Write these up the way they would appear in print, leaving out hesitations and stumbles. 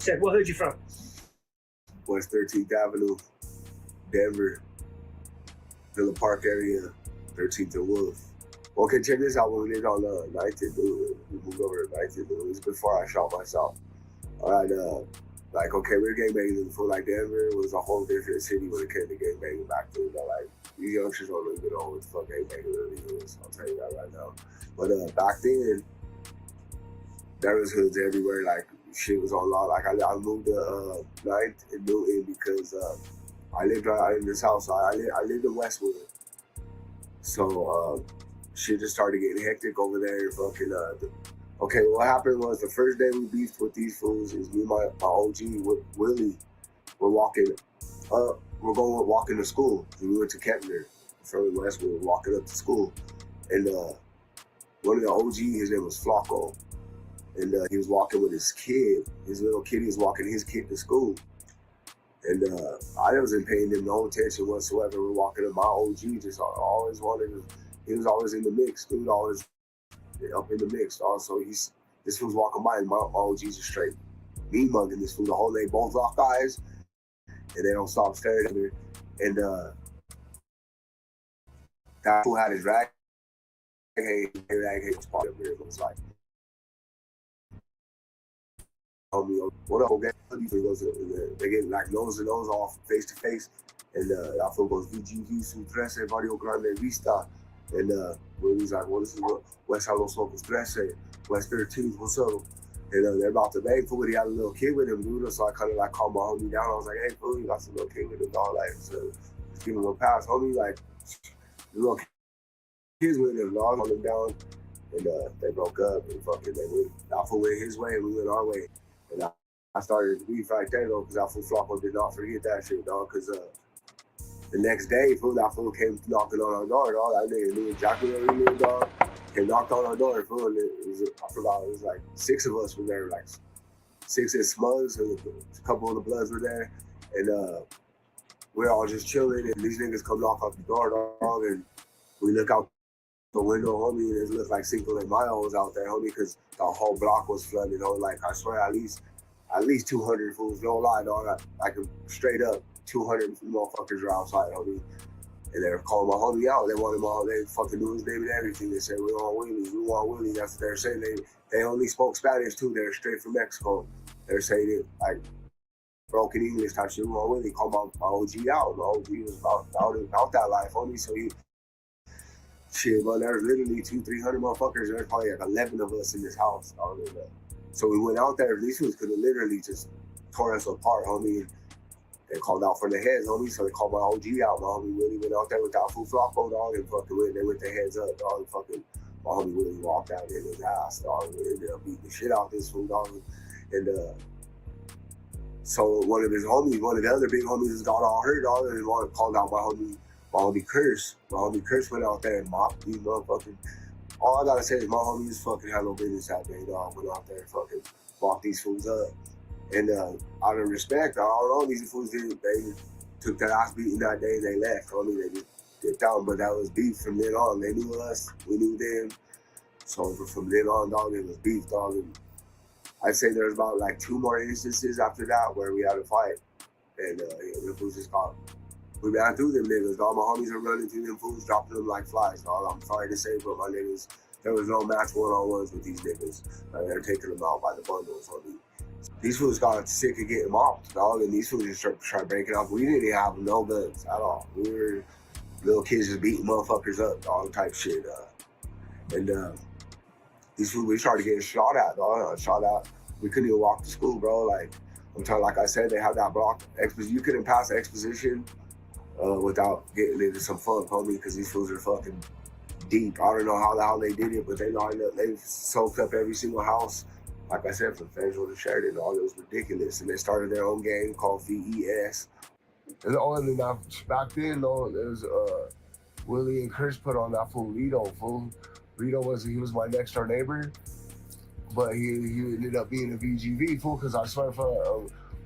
Said, what hood you from? West 13th Avenue, Denver, Villa Park area, 13th and Wolf. Okay, check this out. When we lived on 9th and Blue, we moved over to 9th and Blue. It was before I shot myself. Like, okay, we were gangbanging in the fool. Like, Denver was a whole different city when it came to gangbanging back then. Like, these youngsters don't really know what the fuck gangbanging really is. I'll tell you that right now. But back then, there was hoods everywhere. Like, shit was on law. Like, I moved to 9th and Newton because I lived right in this house. I lived in Westwood. So, shit just started getting hectic over there. Fucking, okay, what happened was the first day we beefed with these fools is me and my OG, Willie, we're walking to school. We went to Kempner from Westwood, walking up to school. And one of the OG, his name was Flacco. And he was walking with his kid. His little kid, he was walking his kid to school. And I wasn't paying him no attention whatsoever. We're walking up. My OG just always wanted to, he was always in the mix, dude, always up in the mix. Also, this was walking by and my OG just straight me mugging this fool. The whole day, both lock eyes, and they don't stop staring at me. And that fool had his rag spot up here. It was like, homie, what up, okay? They get like nose to nose off, face to face, and that fool goes, VGV, su 13, Barrio Grande Vista. And Willie's like, well, this is what West Los Locos 13, West 13, what's up? And they're about to bang fool, he had a little kid with him, dude. So I kind of like calmed my homie down. I was like, hey, fool, you got some little kid with him, dog. Like, so just give him a pass, homie. Like, the little kids with him, dog, hold him down. And they broke up and fucking that fool went his way and we went our way. And I started to beef right there, though, because that fool Flacco did not forget that shit, dog, because the next day, that fool came knocking on our door, dog. That nigga knew exactly what we did, dog. He knocked on our door, fool, and I forgot, it was like 6 of us were there, like 6 at Smugs, and a couple of the Bloods were there, and we're all just chilling, and these niggas come knock off the door, dog, and we look out the window, homie, and it looked like Cinco de Mayo was out there, homie, because the whole block was flooded, homie. Like, I swear, at least 200 fools, no lie, dog. Like, straight up, 200 motherfuckers were outside, homie. And they were calling my homie out. They wanted they fucking knew his name and everything. They said, we want Willie. That's what they're saying. They only spoke Spanish too. They're straight from Mexico. They're saying it like broken English type shit. We want Willie. Called my OG out. My OG was about that life, homie. So shit, but there's literally 200-300 motherfuckers. There's probably like 11 of us in this house. So we went out there. These ones could have literally just tore us apart, homie. They called out for the heads, homie, so they called my OG out. My homie Willie went out there with that fool Flacco, dog, and fucking they went their heads up, dog, and fucking my homie Willie walked out in his ass, dog, and ended up beating the shit out of this fool, dog. And so one of the other big homies got all hurt, dog, and called out my homie Curse. My homie Curse went out there and mopped these motherfucking. All I gotta say is my homie just fucking had no business that day, dog. Went out there and fucking mopped these fools up. And out of respect, I don't know, these fools they took that ass beating that day and they left. I mean, they just dipped out, but that was beef from then on. They knew us, we knew them. So from then on, dog, it was beef, dog. And I'd say there's about like 2 more instances after that where we had a fight. And the fools just got, we ran through them niggas. All my homies are running through them fools, dropping them like flies, dog. I'm sorry to say, but my niggas, there was no match one-on-ones with these niggas. They're taking them out by the bundles, homie. These fools got sick of getting mopped, dog, and these fools just tried breaking off. We didn't have no guns at all. We were little kids just beating motherfuckers up, dog, type shit. And these fools, we started getting shot at, dog. We couldn't even walk to school, bro. Like, I'm telling, like I said, they have that block. You couldn't pass the exposition without getting into some fun, homie, because these fools are fucking deep. I don't know how they did it, but they soaked up every single house. Like I said, from Fayetteville to Sheridan, all it was ridiculous. And they started their own game called VES. And back then, though, there was Willie and Chris put on that fool Rito. Rito was my next door neighbor, but he ended up being a VGV fool. Because I swear,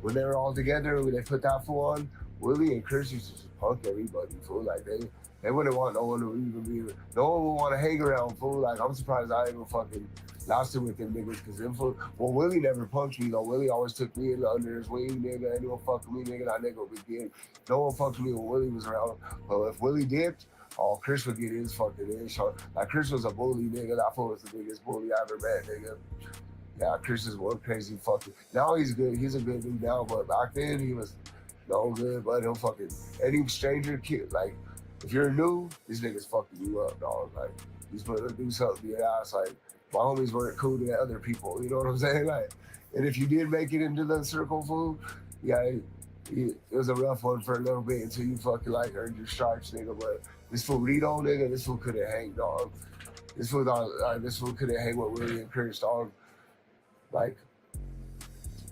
when they were all together, when they put that fool on, Willie and Chris used to just punk everybody, fool. Like they wouldn't want no one to even be, no one would want to hang around, fool. Like I'm surprised I even fucking lasted with them niggas, cause them fool. Well, Willie never punked me though. Willie always took me under his wing, nigga. Anyone fuck with me, nigga, that nigga would get. No one fucked with me when Willie was around. But if Willie dipped, oh, Chris would get his fucking in. So, like Chris was a bully, nigga. That fool was the biggest bully I ever met, nigga. Yeah, Chris is one crazy fucking. Now he's good. He's a good dude now, but back then he was no good. But he'll fucking any stranger kid, like if you're new, these niggas fucking you up, dog. Like he's gonna do something to your ass. Like my homies weren't cool to other people. You know what I'm saying? Like, and if you did make it into the circle, fool, yeah, it was a rough one for a little bit until you fucking like earned your stripes, nigga. But this fool Rito, nigga, this fool couldn't hang, dog. This fool couldn't hang with Willie and Chris, dog. Like,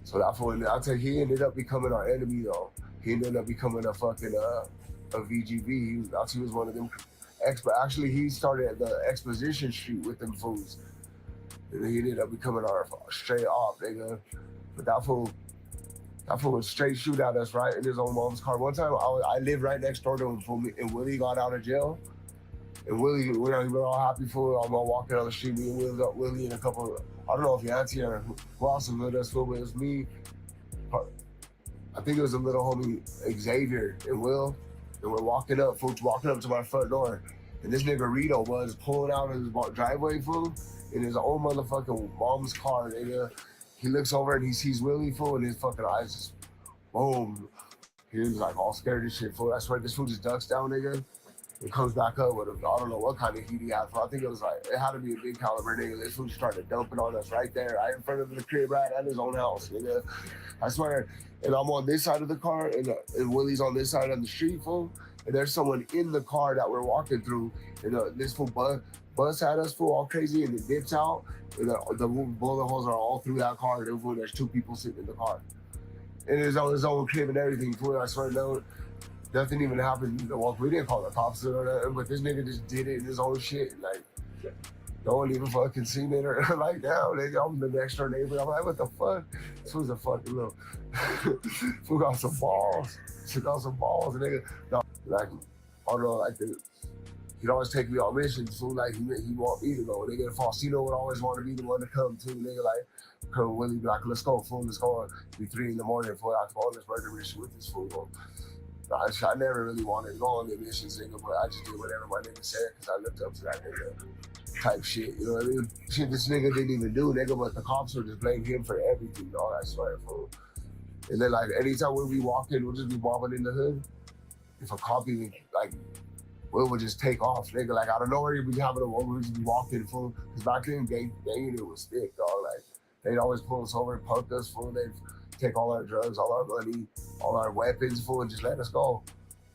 so that fool, I'll tell you, he ended up becoming our enemy, though. He ended up becoming a fucking a VGB. He was one of them. Actually, he started at the Exposition Street with them fools. And he ended up becoming our straight op, nigga. But that fool was straight shoot at us, right, in his own mom's car. One time, I lived right next door to him, fool, and Willie got out of jail. And Willie, we were all happy for it. I'm all walking down the street, me and Willie and a couple, I don't know if Yancy or who else was with us, but it was me. I think it was a little homie, Xavier and Will. And we're walking up to my front door. And this nigga Rito was pulling out of his driveway, fool, in his own motherfucking mom's car, nigga. He looks over and he sees Willie, fool, and his fucking eyes just, boom. He was like all scared as shit, fool. I swear this fool just ducks down, nigga. It comes back up with I don't know what kind of heat he had. I think it was like, it had to be a big caliber, nigga. This fool started dumping on us right there, right in front of the crib, right at his own house, nigga. I swear. And I'm on this side of the car, and Willie's on this side of the street, fool. And there's someone in the car that we're walking through, and this fool bus at us, fool, all crazy, and it dips out. And the bullet holes are all through that car. And there's two people sitting in the car. And it's on his own crib and everything, fool. I swear, no. Nothing even happened. Well, we didn't call the cops or nothing, but this nigga just did it in his own shit. Like, no one even fucking seen it or like, now, nigga, I'm the next door neighbor. I'm like, what the fuck? This was a fucking little, fool got some balls. She got some balls, nigga. No, like, I don't know, like, he'd always take me on missions, fool. Like, he want me to go. Nigga, Faustino would always want to be the one to come too, nigga. Like, come Willie be like, let's go, fool, let's go. It'd be 3 a.m, fool. I have to go on this murder mission with this fool. I never really wanted to go on the missions, nigga, but I just did whatever my nigga said because I looked up to that nigga type shit, you know what I mean? Shit this nigga didn't even do, nigga, but the cops would just blame him for everything, dog, I swear, fool. And then, like, anytime we'll be walking, we'll just be walking in the hood. If a cop even, like, we would just take off, nigga. Like, out of nowhere, we'd be having we'd just be walking, fool. Because back then, ganging it was thick, dog. Like, they'd always pull us over and punk us, fool. They'd take all our drugs, all our money, all our weapons, fool, and just let us go.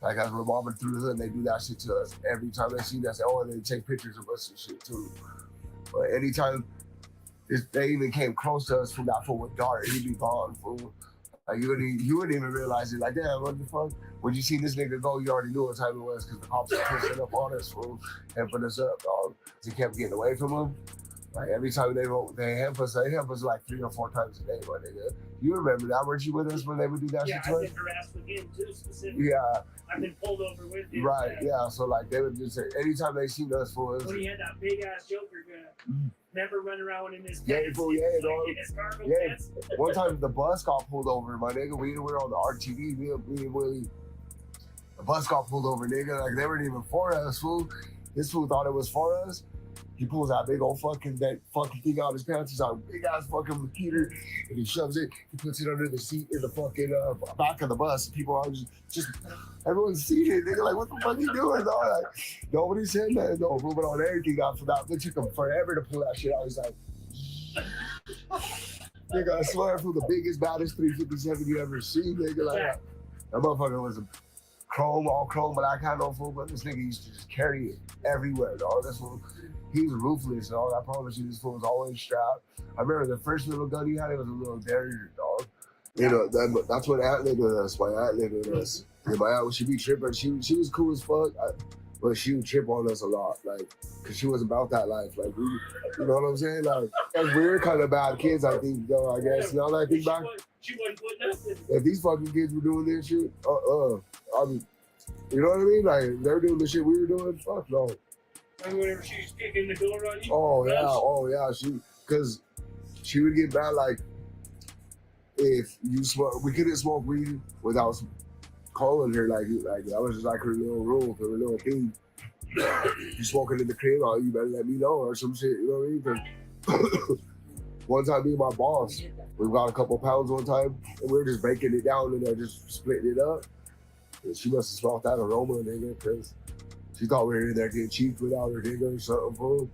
Like, as we're mobbing through the hood, they do that shit to us. Every time they see us, and they take pictures of us and shit, too. But anytime they even came close to us, fool, that fool would dart. He'd be gone, fool. Like, you wouldn't even realize it. Like, damn, what the fuck? When you see this nigga go, you already knew what time it was because the cops were pushing up on us, fool, helping us up, dog. They kept getting away from them. Like, every time they help us like 3 or 4 times a day, my nigga. You remember that? Weren't you with us when they would do that shit to us? Yeah, I've been harassed with him, too, specifically. Yeah. I've been pulled over with him. Right, yeah. So, like, they would just say, anytime they seen us, fool, when he had that big-ass Joker gun. Never run around in his yeah, pants. fool, yeah, like, dog. in his cargo yeah. pants. One time, the bus got pulled over, my nigga. We were on the RTV, me and Willie. The bus got pulled over, nigga. Like, they weren't even for us, fool. This fool thought it was for us. He pulls that big old fucking thing out of his pants. He's on a big ass fucking repeater, and he shoves it. He puts it under the seat in the fucking back of the bus. People are just everyone's seeing it. Nigga, like, what the fuck you doing, dog? Like, nobody said that. No, moving on everything out for that. It took him forever to pull that shit out. He's like, nigga, I swear, for the biggest, baddest 357 you ever seen, nigga. Like, that motherfucker was a all chrome black handle, fool. But this nigga used to just carry it everywhere, dog. This fool. He was ruthless, dog. I promise you, this fool was always strapped. I remember the first little gun he had, it was a little Derringer, dog. You know, that's what aunt lived with us. My aunt lived with us. And my aunt, she be tripping. She was cool as fuck. but she would chip on us a lot, like, cause she was about that life, like, we, you know what I'm saying? Like, we were kind of bad kids, I think, though, I guess. Now that I think back, she wasn't putting nothing. if these fucking kids were doing this shit, I mean, you know what I mean? Like, they're doing the shit we were doing, fuck no. And whenever she's kicking the door on you? Oh yeah, cause she would get mad, like, if you smoke, we couldn't smoke weed without calling her, like that was just like her little rule, her little thing. You smoking in the crib, oh, you better let me know or some shit, you know what I mean? Cause one time, me and my boss, we got a couple pounds one time, and we were just breaking it down and just splitting it up. And she must have smelled that aroma, nigga, because she thought we were in there getting cheap without her nigga or something, fool.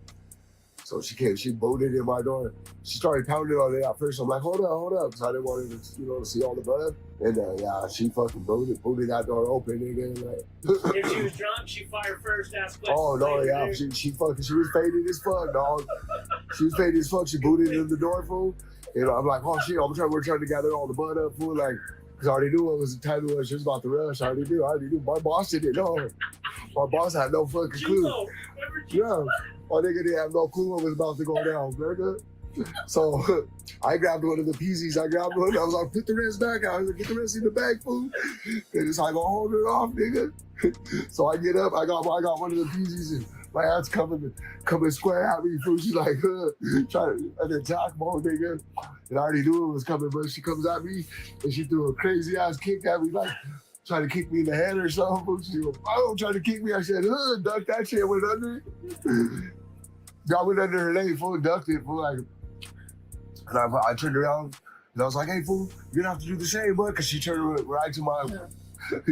So she came, she booted in my door. She started pounding on it at first. I'm like, hold up, because I didn't want her to, to see all the blood. And yeah, she fucking booted that door open, nigga. Like, if she was drunk, she fired first, asked questions. Oh no, yeah, she was faded as fuck, dog. She was faded as fuck. She booted in the door, fool. And I'm like, oh shit, we're trying to gather all the blood up, fool, like, because I already knew what was the time it was. She was about to rush. I already knew. My boss didn't know. My boss had no fucking clue. Yeah. My nigga didn't have no clue what was about to go down, nigga. So I grabbed one of the PZs. I grabbed one. I was like, put the rest back. I was like, get the rest in the bag, fool. And it's like, I'll hold it off, nigga. So I get up. I got one of the PZs, and my aunt's coming square at me, fool. She's like, trying to attack mode, nigga. And I already knew it was coming, but she comes at me, and she threw a crazy ass kick at me, like, trying to kick me in the head or something. She was, trying to kick me. I said, duck that shit, went under. I went under her leg, fool, ducked it, fool, like, and I turned around, and I was like, hey, fool, you're gonna have to do the same, bud, because she turned right to my,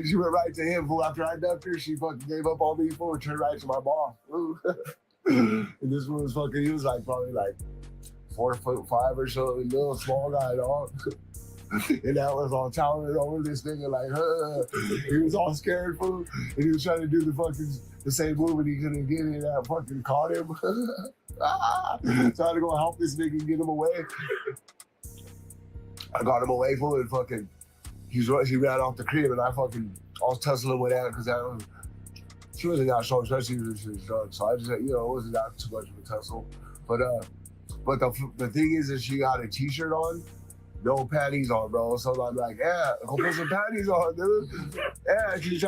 she went right to him, fool. After I ducked her, she fucking gave up on me, fool, and turned right to my boss, fool. And this one was fucking, he was like, probably like 4'5" or something, little small guy, dog. And that was all towering over this nigga, like, he was all scared, fool. And he was trying to do the same move, and he couldn't get it, and I fucking caught him. So I had to go help this nigga and get him away. I got him away, fool, and fucking, he ran off the crib, and I was tussling with that, because she wasn't that strong, especially when she was drunk. So I just, it wasn't that too much of a tussle. But the thing is that she got a t-shirt on, no panties on, bro. So I'm like, yeah, go put some panties on, dude. Yeah, she's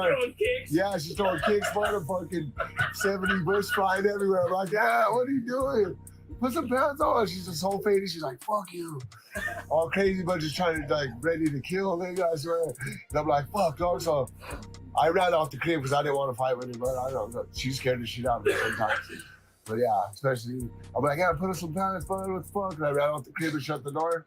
throwing kicks, fucking 70 bush flying everywhere. I'm like, yeah, what are you doing? Put some pants on. She's just so faded. She's like, fuck you. All crazy, but just trying to, like, ready to kill, nigga, I swear. And I'm like, fuck, dog. So I ran off the crib because I didn't want to fight with her, but I don't know. She scared the shit out of me sometimes. But yeah, especially, I'm like, yeah, put on some pants, bud, what the fuck? And I ran off the crib and shut the door.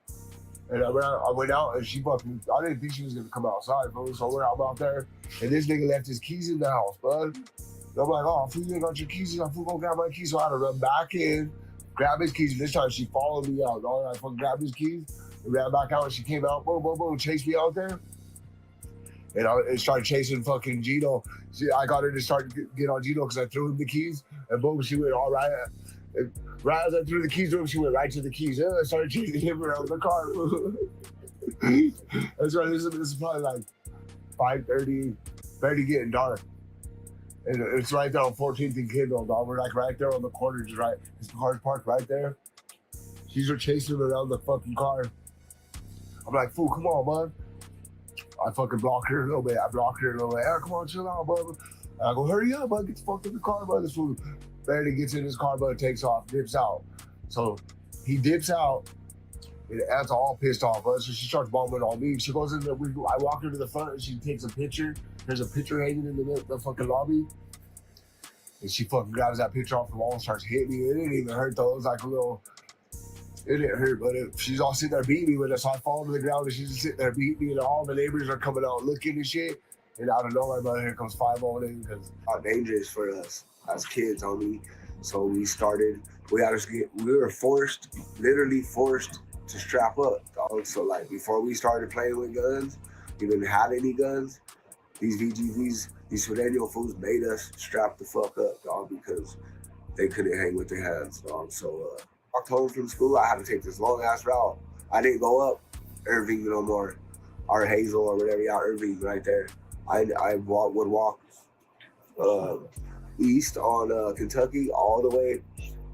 And I went out, and she fucking, I didn't think she was gonna come outside, bro. So I'm out there, and this nigga left his keys in the house, bud. And I'm like, oh, fool, you ain't got your keys, I'm gonna grab my keys. So I had to run back in, grab his keys. And this time she followed me out, dog. I fucking grabbed his keys and ran back out, and she came out, boom, boom, boom, chased me out there. And I started chasing fucking Gino. I got her to start get on Gino because I threw him the keys, and boom, she went all right. And right as I threw the keys to him, she went right to the keys. I started chasing him around the car. That's right. This is probably like 5:30, barely getting dark. And it's right there on 14th and Kindle, dog. We're like right there on the corner, just right. His car's parked right there. She's chasing him around the fucking car. I'm like, fool, come on, bud. I fucking blocked her a little bit. Hey, come on, chill out, bud. I go, hurry up, bud. Get the fuck in the car, bud. This fool barely gets in his car, but takes off, dips out. So he dips out, and Aunt's all pissed off, bud. So she starts bombing on me. She goes in there, I walk her to the front, and she takes a picture. There's a picture hanging in the fucking lobby. And she fucking grabs that picture off the wall and starts hitting me. It didn't even hurt, though. It was like it didn't hurt, but she's all sitting there beating me with it. So I fall to the ground, and she's just sitting there beating me, and all the neighbors are coming out looking and shit. And out of nowhere, but here comes 5-0 because how dangerous for us as kids, homie. So we were literally forced to strap up, dog. So like before we started playing with guns, even had any guns, these VGVs, these Sureño fools made us strap the fuck up, dog, because they couldn't hang with their hands, dog. So I walked home from school, I had to take this long ass route. I didn't go up Irving no more, or Hazel or whatever, Irving right there. I would walk east on Kentucky, all the way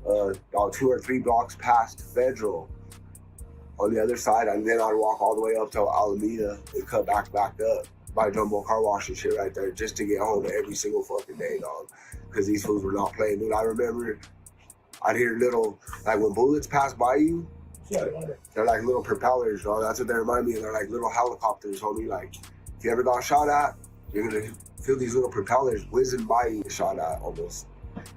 about 2 or 3 blocks past Federal on the other side, and then I'd walk all the way up to Alameda and cut back up by Jumbo Car Wash and shit right there just to get home every single fucking day, dog. Because these fools were not playing, dude. I remember I'd hear little, like when bullets pass by you, they're like little propellers, dog. That's what they remind me of. They're like little helicopters, homie. Like, if you ever got shot at, you're gonna feel these little propellers whizzing by you, shot at almost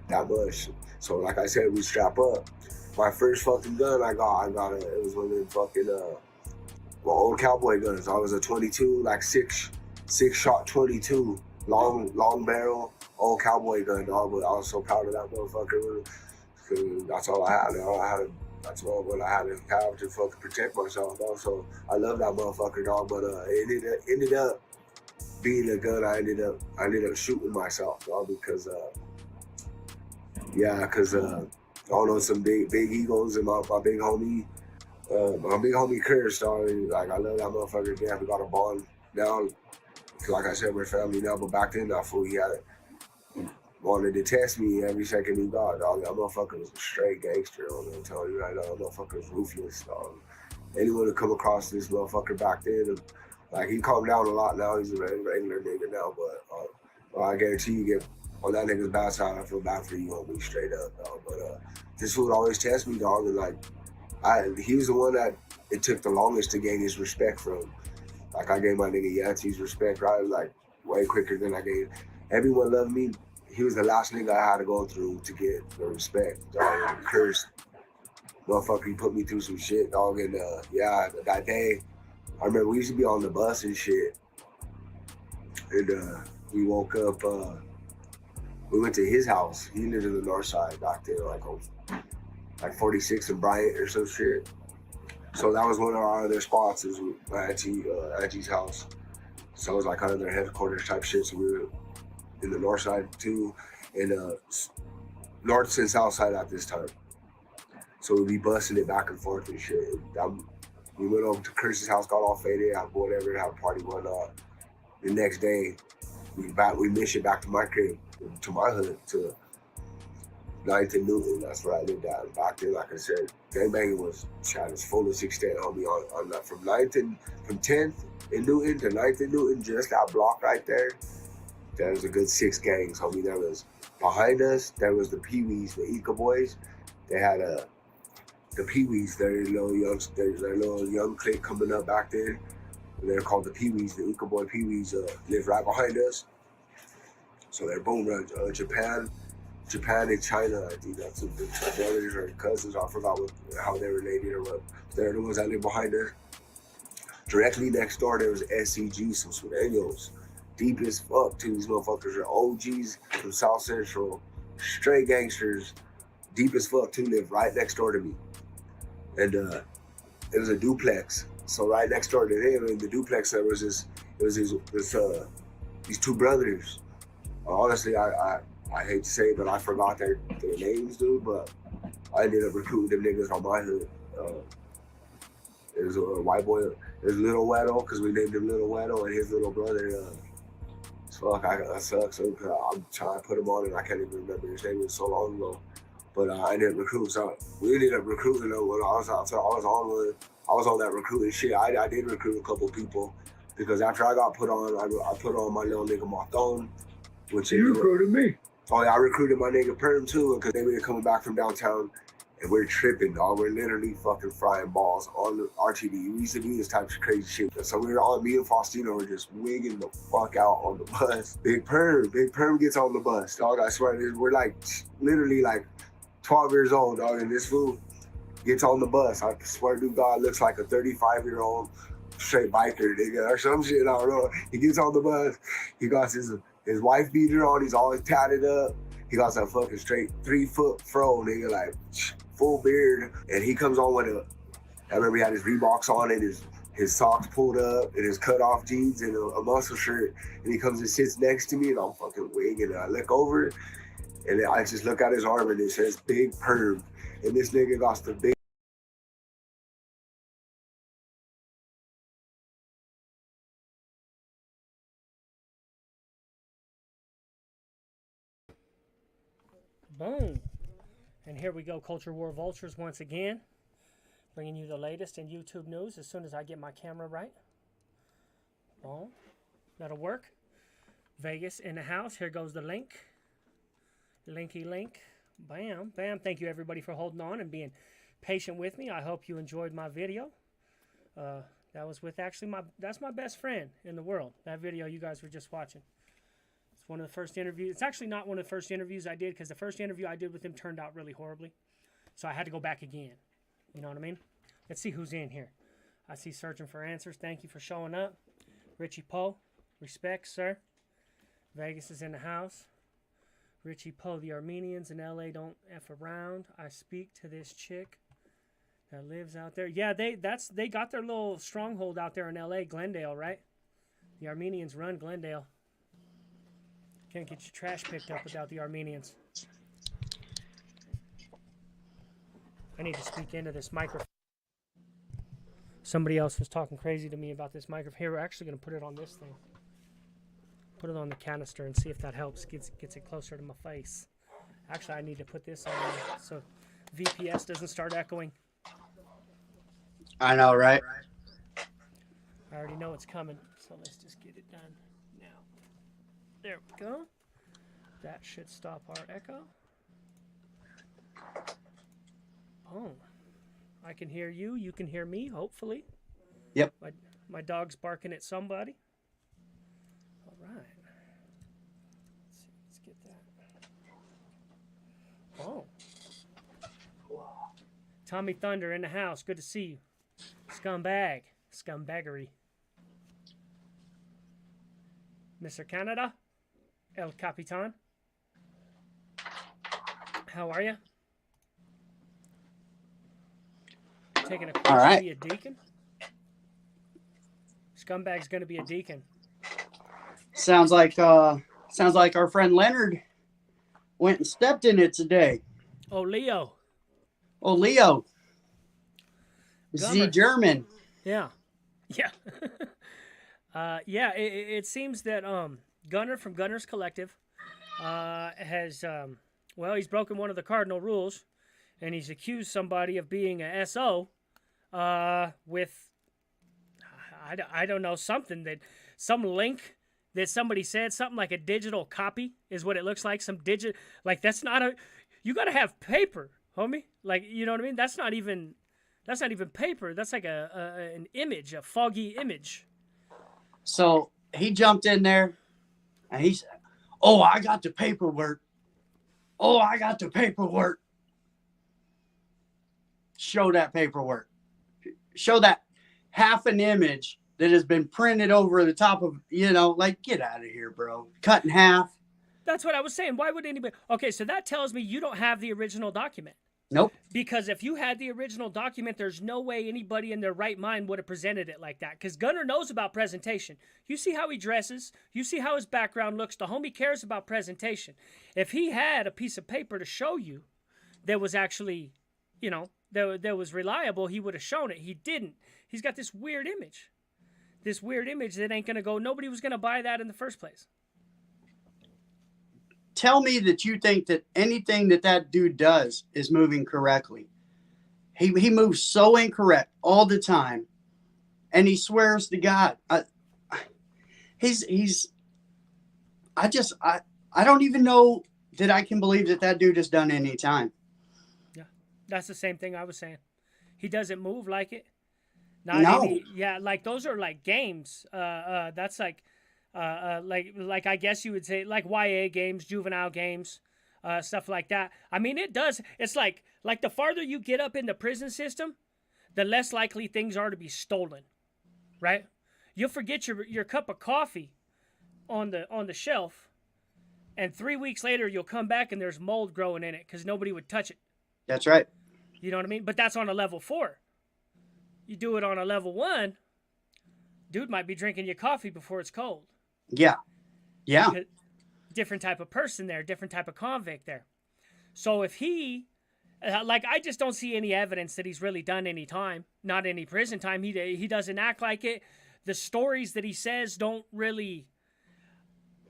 that much. So, like I said, we strap up. My first fucking gun it was one of them fucking, old cowboy guns. I was a 22, like six shot 22, long barrel, old cowboy gun, dog. But I was so proud of that motherfucker. Cause that's all I had. That's what I had to have to fucking protect myself, dog. So I love that motherfucker, dog. But it ended up being a gun. I ended up shooting myself, dog, because I don't know, some big egos and my big homie. My big homie Chris, dog. Like, I love that motherfucker. Yeah, we got a bond now. Like I said, we're family now. But back then, that fool, he wanted to test me every second he got, dog. That motherfucker was a straight gangster. I'm telling you right now, that motherfucker was ruthless, dog. Anyone who come across this motherfucker back then, like, he calmed down a lot now. He's a regular nigga now, but I guarantee you get on that nigga's bad side. I feel bad for you, homie, straight up, dog. But this fool would always test me, dog, and like, he was the one that it took the longest to gain his respect from. Like, I gave my nigga Yancy's respect, right? Like, way quicker than I gave. Everyone loved me. He was the last nigga I had to go through to get the respect, dog. Cursed. Motherfucker, he put me through some shit, dog. And that day, I remember we used to be on the bus and shit. And we woke up, we went to his house. He lived in the north side back there, like 46 and Bryant or some shit. So that was one of our other spots, is my auntie's house. So it was like kind of their headquarters type shit. So we were in the north side too, and north and south side at this time. So we'd be busting it back and forth and shit. We went over to Chris's house, got all faded, had whatever, had a party, whatnot. The next day, we mission back to my crib, to my hood, to 9th and Newton. That's where I lived at. Back then, like I said, gangbanging was at its fullest extent, homie. On that, from 10th in Newton to 9th and Newton, just that block right there. There was a good 6 gangs, homie. There was behind us. There was the Pee-wees, the Ika boys. They had the Pee-wees. Their little young clique coming up back then. They're called the Pee-wees. The Ika boy Pee-wees live right behind us. So they're boom, Japan and China. I think that's the brothers or cousins. I forgot how they're related or what. They're the ones that live behind us. Directly next door, there was SCG, some Sureños. Deep as fuck, too. These motherfuckers are OGs from South Central. Straight gangsters. Deep as fuck, too. Live right next door to me. And it was a duplex. So right next door to him, in the duplex, there was these 2 brothers. Honestly, I hate to say it, but I forgot their names, dude. But I ended up recruiting them niggas on my hood. There's a white boy. There's Little Weddle, because we named him Little Weddle, and his little brother. Fuck, that sucks. I'm trying to put him on, and I can't even remember his name. It was so long ago. But I ended up recruiting. So we ended up recruiting them when I was out. So I was on that recruiting shit. I did recruit a couple people, because after I got put on, I put on my little nigga Marthon. You recruited me. Oh yeah, I recruited my nigga Perm too, because they were coming back from downtown, and we're tripping, dog. We're literally fucking frying balls on the RTD. We used to do this type of crazy shit. So we were on, me and Faustino were just wigging the fuck out on the bus. Big Perm gets on the bus, dog. I swear, we're like literally like 12 years old, dog, and this fool gets on the bus. I swear to God, looks like a 35-year-old straight biker, nigga, or some shit. I don't know. He gets on the bus. He got his wife beater on. He's always tatted up. He got that fucking straight 3-foot fro, nigga, like full beard. And he comes on with I remember he had his Reeboks on and his socks pulled up and his cut off jeans and a muscle shirt. And he comes and sits next to me, and I'm fucking wigging. And I look over and I just look at his arm, and it says Big Perm. And this nigga got the big. Boom. And here we go, Culture War Vultures once again. Bringing you the latest in YouTube news as soon as I get my camera right. Boom. That'll work. Vegas in the house. Here goes the link. Linky link. Bam. Bam. Thank you everybody for holding on and being patient with me. I hope you enjoyed my video. That was with actually that's my best friend in the world. That video you guys were just watching. It's one of the first interviews. It's actually not one of the first interviews I did because the first interview I did with him turned out really horribly. So I had to go back again. You know what I mean? Let's see who's in here. I see Searching for Answers. Thank you for showing up. Richie Poe. Respect, sir. Vegas is in the house. Richie Poe. The Armenians in LA don't F around. I speak to this chick that lives out there. Yeah, they got their little stronghold out there in LA, Glendale, right? The Armenians run Glendale. Can't get your trash picked up without the Armenians. I need to speak into this microphone. Somebody else was talking crazy to me about this microphone. Here, we're actually going to put it on this thing. Put it on the canister and see if that helps. Gets it closer to my face. Actually, I need to put this on so VPS doesn't start echoing. I know, right? I already know it's coming, so let's just get it done now. There we go. That should stop our echo. Oh, I can hear you. You can hear me, hopefully. Yep. My dog's barking at somebody. All right. Let's get that. Oh. Tommy Thunder in the house. Good to see you. Scumbag. Scumbaggery. Mr. Canada. El Capitan. How are you? Taking a course All right. to be a deacon? Scumbag's going to be a deacon. Sounds like our friend Leonard went and stepped in it today. Oh, Leo. Oh, Leo. Gummer. Z German. Yeah. Yeah. Yeah, it seems that Gunner from Gunner's Collective has, he's broken one of the cardinal rules, and he's accused somebody of being a SO with, I don't know, some link that somebody said, something like a digital copy is what it looks like. That's not you got to have paper, homie. Like, you know what I mean? That's not even paper. That's like an image, a foggy image. So he jumped in there and he said, "Oh, I got the paperwork. Oh, I got the paperwork." Show that paperwork. Show that half an image that has been printed over the top of, get out of here, bro. Cut in half. That's what I was saying. Why would anybody? Okay, so that tells me you don't have the original document. Nope. Because if you had the original document, there's no way anybody in their right mind would have presented it like that. Because Gunner knows about presentation. You see how he dresses. You see how his background looks. The homie cares about presentation. If he had a piece of paper to show you that was actually, that was reliable, he would have shown it. He didn't. He's got this weird image. This weird image that ain't going to go. Nobody was going to buy that in the first place. Tell me that you think that anything that dude does is moving correctly. He moves so incorrect all the time, and he swears to God. I don't even know that I can believe that dude has done any time. Yeah, that's the same thing I was saying. He doesn't move like it. No. Like those are like games. That's like I guess you would say like YA games, juvenile games, stuff like that. I mean, it does. It's like the farther you get up in the prison system, the less likely things are to be stolen, right? You'll forget your cup of coffee on the shelf, and 3 weeks later you'll come back and there's mold growing in it because nobody would touch it. That's right. You know what I mean? But that's on a level 4. You do it on a level 1, dude might be drinking your coffee before it's cold. Yeah. Different type of person there, different type of convict there. So if he, I just don't see any evidence that he's really done any time, not any prison time. He doesn't act like it. The stories that he says don't really,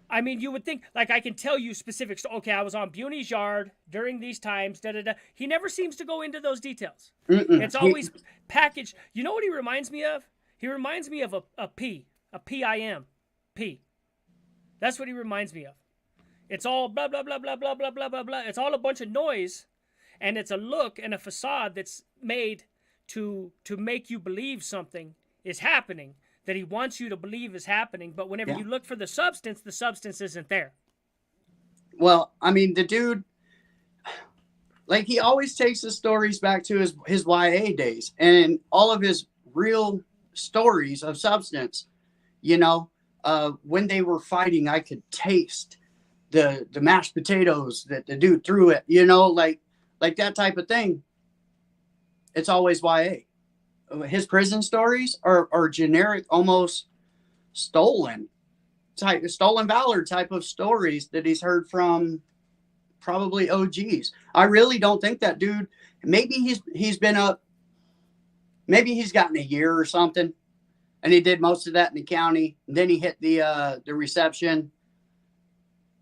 I mean, you would think, like, I can tell you specifics. Okay, I was on Buney's yard during these times, da-da-da. He never seems to go into those details. Mm-mm. It's always packaged. You know what he reminds me of? He reminds me of a P-I-M, P. That's what he reminds me of. It's all blah, blah, blah, blah, blah, blah, blah, blah, blah. It's all a bunch of noise, and it's a look and a facade that's made to make you believe something is happening, that he wants you to believe is happening, but whenever you look for the substance isn't there. Well, I mean, the dude, like, he always takes the stories back to his YA days, and all of his real stories of substance, you know, when they were fighting, I could taste the mashed potatoes that the dude threw it, you know, like that type of thing. It's always YA. His prison stories are generic, almost stolen valor type of stories that he's heard from probably OGs. I really don't think that dude, maybe he's been up, maybe he's gotten a year or something, and he did most of that in the county. And then he hit the reception,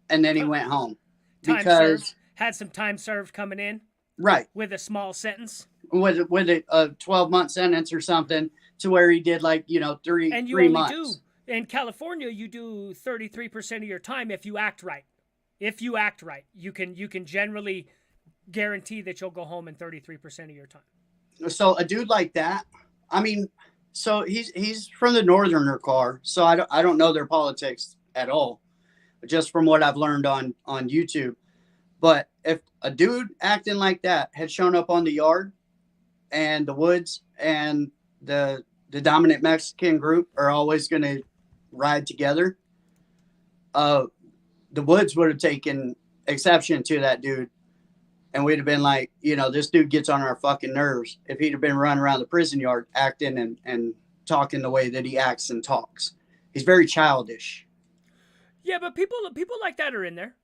and then he went home. Had some time served coming in. Right. With a small sentence. With a 12-month sentence or something, to where he did, like, you know, three months. In California, you do 33% of your time if you act right. If you act right, you can generally guarantee that you'll go home in 33% of your time. So a dude like that, I mean, so he's from the Northerner car, so I don't know their politics at all, just from what I've learned on YouTube. But if a dude acting like that had shown up on the yard, and the Woods and the dominant Mexican group are always going to ride together, the Woods would have taken exception to that dude, and we'd have been like, you know, this dude gets on our fucking nerves, if he'd have been running around the prison yard acting and talking the way that he acts and talks. He's very childish. Yeah, but people like that are in there.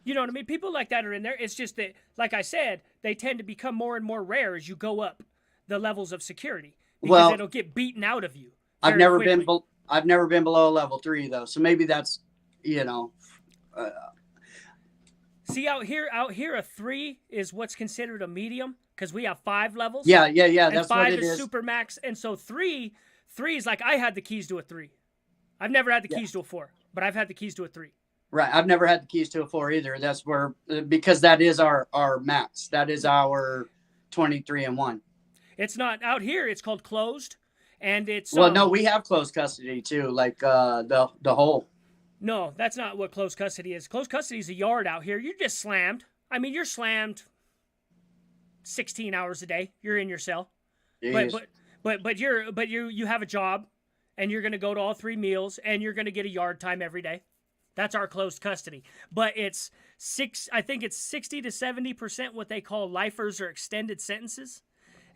You know what I mean? People like that are in there. It's just that, like I said, they tend to become more and more rare as you go up the levels of security, because it'll get beaten out of you. I've never been below level 3 though, so maybe that's, you know. See, out here, a 3 is what's considered a medium, because we have 5 levels. Yeah. And that's 5 what it is. Super max, and so 3 is like, I had the keys to a 3. I've never had the keys to a 4, but I've had the keys to a 3. Right. I've never had the keys to a 4 either. That's where, because that is our max. That is our 23 and 1. It's not out here. It's called closed, and it's well, no, we have closed custody too, like the whole. No, that's not what closed custody is. Closed custody is a yard out here. You're just slammed. I mean, you're slammed 16 hours a day. You're in your cell. Jeez. But you have a job, and you're going to go to all 3 meals, and you're going to get a yard time every day. That's our closed custody. But it's 60 to 70% what they call lifers or extended sentences.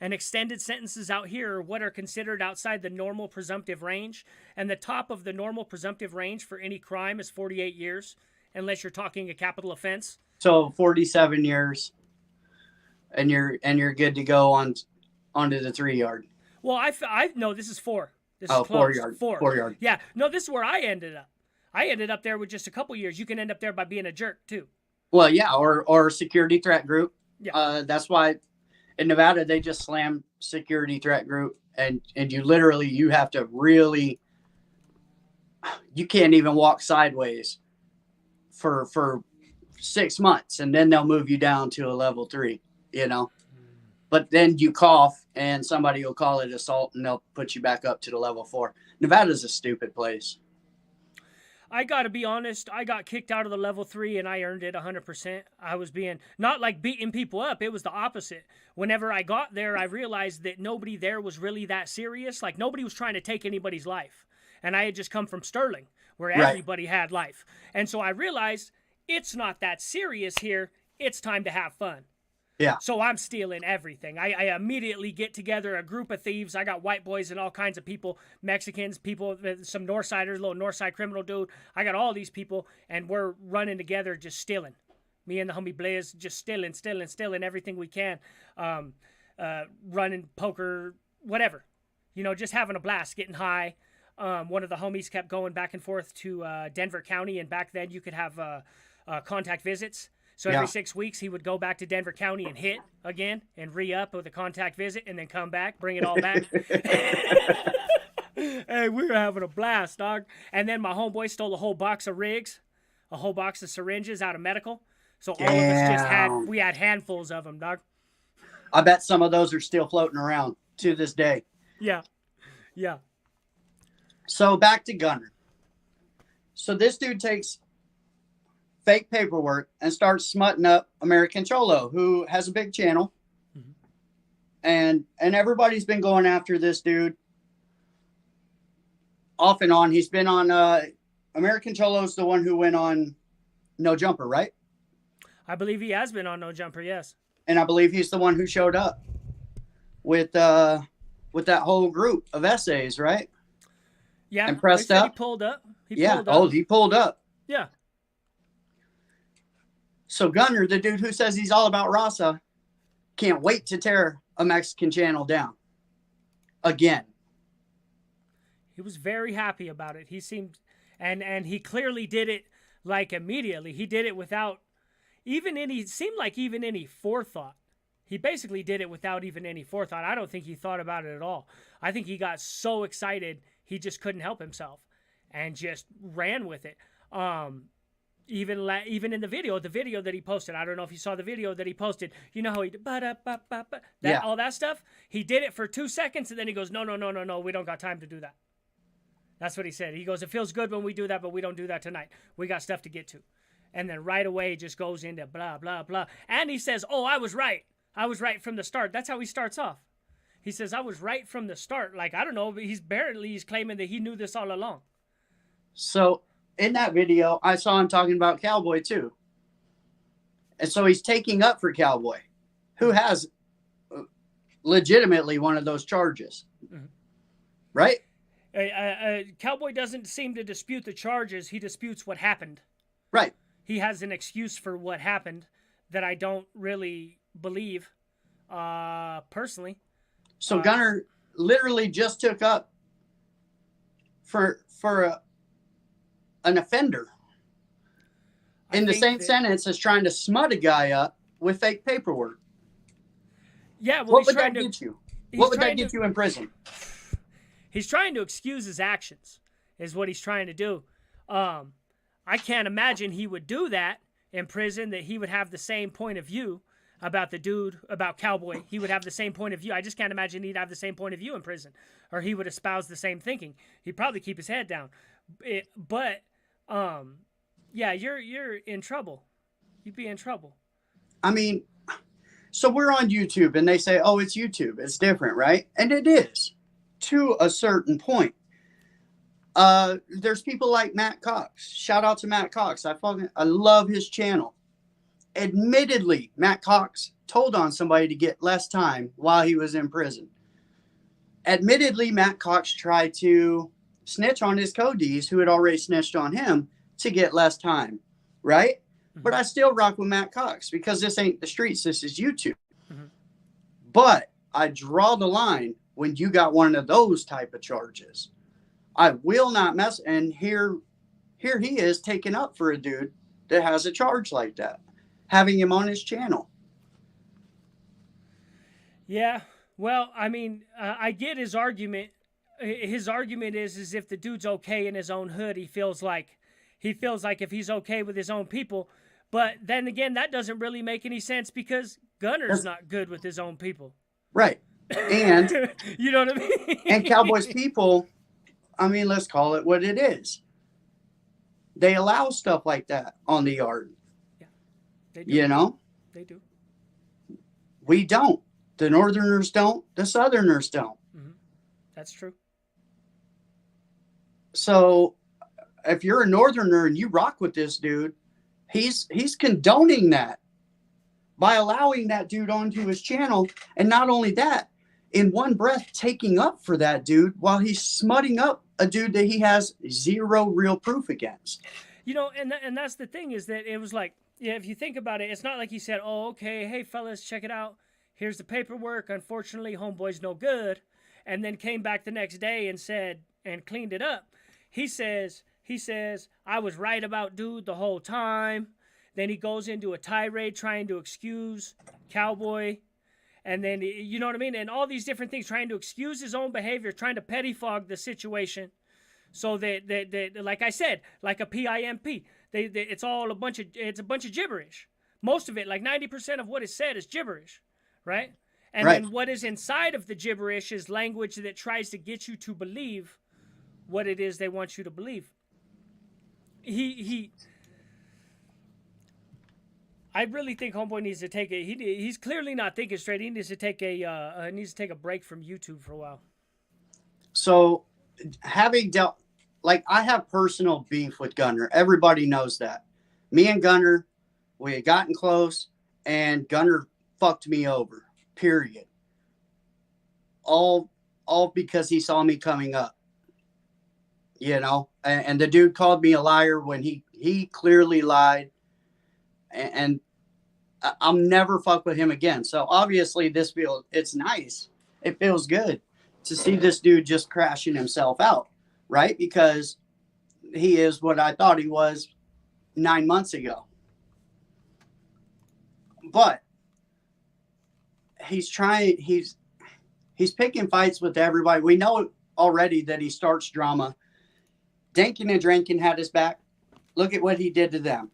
And extended sentences out here are what are considered outside the normal presumptive range. And the top of the normal presumptive range for any crime is 48 years, unless you're talking a capital offense. So 47 years, and you're good to go onto the 3 yard. Well, I no, this is 4. This is closed. 4 yard. 4 yard. Yeah, no, this is where I ended up. I ended up there with just a couple years. You can end up there by being a jerk too. Well, yeah, or security threat group. Yeah. That's why in Nevada they just slammed security threat group, and you have to really, you can't even walk sideways for 6 months, and then they'll move you down to a level 3, you know. But then you cough and somebody will call it assault, and they'll put you back up to the level 4. Nevada's a stupid place. I got to be honest, I got kicked out of the level 3 and I earned it 100%. I was being, not like beating people up, it was the opposite. Whenever I got there, I realized that nobody there was really that serious. Like, nobody was trying to take anybody's life. And I had just come from Sterling, where everybody had life. And so I realized it's not that serious here. It's time to have fun. Yeah. So I'm stealing everything. I immediately get together a group of thieves. I got white boys and all kinds of people, Mexicans, people, some Northsiders, little Northside criminal dude. I got all these people, and we're running together just stealing. Me and the homie Blaze just stealing everything we can. Running poker, whatever. You know, just having a blast, getting high. one of the homies kept going back and forth to Denver County, and back then you could have contact visits. So every 6 weeks he would go back to Denver County and hit again and re-up with a contact visit and then come back, bring it all back. Hey, we were having a blast, dog. And then my homeboy stole a whole box of rigs, a whole box of syringes out of medical. So all of us just had handfuls of them, dog. I bet some of those are still floating around to this day. Yeah. Yeah. So back to Gunner. So this dude takes fake paperwork and starts smutting up American Cholo, who has a big channel. Mm-hmm. And everybody's been going after this dude off and on. He's been on American Cholo's the one who went on No Jumper, right? I believe he has been on No Jumper, yes. And I believe he's the one who showed up with that whole group of essays, right? Yeah. And pressed up. He pulled up. He pulled up. Yeah. So Gunner, the dude who says he's all about Rasa, can't wait to tear a Mexican channel down again. He was very happy about it. He seemed, and he clearly did it like immediately. He did it without seemed like even any forethought. He basically did it without even any forethought. I don't think he thought about it at all. I think he got so excited he just couldn't help himself and just ran with it. Even in the video that he posted, I don't know if you saw the video that he posted. You know how he all that stuff. He did it for 2 seconds and then he goes, no, we don't got time to do that. That's what he said. He goes, it feels good when we do that, but we don't do that tonight. We got stuff to get to. And then right away just goes into blah, blah, blah. And he says, oh, I was right. I was right from the start. That's how he starts off. He says, I was right from the start. Like, I don't know, but he's claiming that he knew this all along. So in that video, I saw him talking about Cowboy too. And so he's taking up for Cowboy, who has legitimately one of those charges. Mm-hmm. Right? Cowboy doesn't seem to dispute the charges. He disputes what happened. Right. He has an excuse for what happened that I don't really believe, personally. So Gunner literally just took up for an offender in the same sentence as trying to smut a guy up with fake paperwork. Yeah, well, what would that get you? What would that get you in prison? He's trying to excuse his actions, is what he's trying to do. I can't imagine he would do that in prison, that he would have the same point of view about the dude, about Cowboy. He would have the same point of view. I just can't imagine he'd have the same point of view in prison, or he would espouse the same thinking. He'd probably keep his head down. Yeah, you're in trouble. You'd be in trouble. I mean, so we're on YouTube and they say, oh, it's YouTube. It's different, right? And it is to a certain point. There's people like Matt Cox. Shout out to Matt Cox. I love his channel. Admittedly, Matt Cox told on somebody to get less time while he was in prison. Admittedly, Matt Cox tried to snitch on his co-Ds who had already snitched on him to get less time, right? Mm-hmm. But I still rock with Matt Cox because this ain't the streets, this is YouTube. Mm-hmm. But I draw the line when you got one of those type of charges. I will not mess. And here he is taking up for a dude that has a charge like that, having him on his channel. Yeah. Well, I mean, I get his argument. His argument is if the dude's okay in his own hood, he feels like if he's okay with his own people. But then again, that doesn't really make any sense because Gunner's not good with his own people. Right. And you know what I mean? And Cowboy's people, I mean, let's call it what it is. They allow stuff like that on the yard. Yeah. They do. You know? They do. We don't. The Northerners don't. The Southerners don't. Mm-hmm. That's true. So if you're a Northerner and you rock with this dude, he's condoning that by allowing that dude onto his channel. And not only that, in one breath, taking up for that dude while he's smutting up a dude that he has zero real proof against. You know, and that's the thing is that it was like, yeah, if you think about it, it's not like he said, oh, okay, hey, fellas, check it out. Here's the paperwork. Unfortunately, homeboy's no good. And then came back the next day and said and cleaned it up, he says, I was right about dude the whole time. Then he goes into a tirade trying to excuse Cowboy. And then, you know what I mean? And all these different things, trying to excuse his own behavior, trying to pettifog the situation. So that like I said, like a PIMP, it's a bunch of gibberish. Most of it, like 90% of what is said is gibberish, right? And Right. then what is inside of the gibberish is language that tries to get you to believe what it is they want you to believe. I really think Homeboy needs to take he's clearly not thinking straight. He needs to take a break from YouTube for a while. So having dealt, like, I have personal beef with Gunner. Everybody knows that. Me and Gunner, we had gotten close, and Gunner fucked me over, period. All because he saw me coming up, you know? And the dude called me a liar when he clearly lied. And I'll never fuck with him again. So obviously it's nice. It feels good to see this dude just crashing himself out, right? Because he is what I thought he was 9 months ago. But he's picking fights with everybody. We know already that he starts drama. Dankin and Drankin had his back. Look at what he did to them.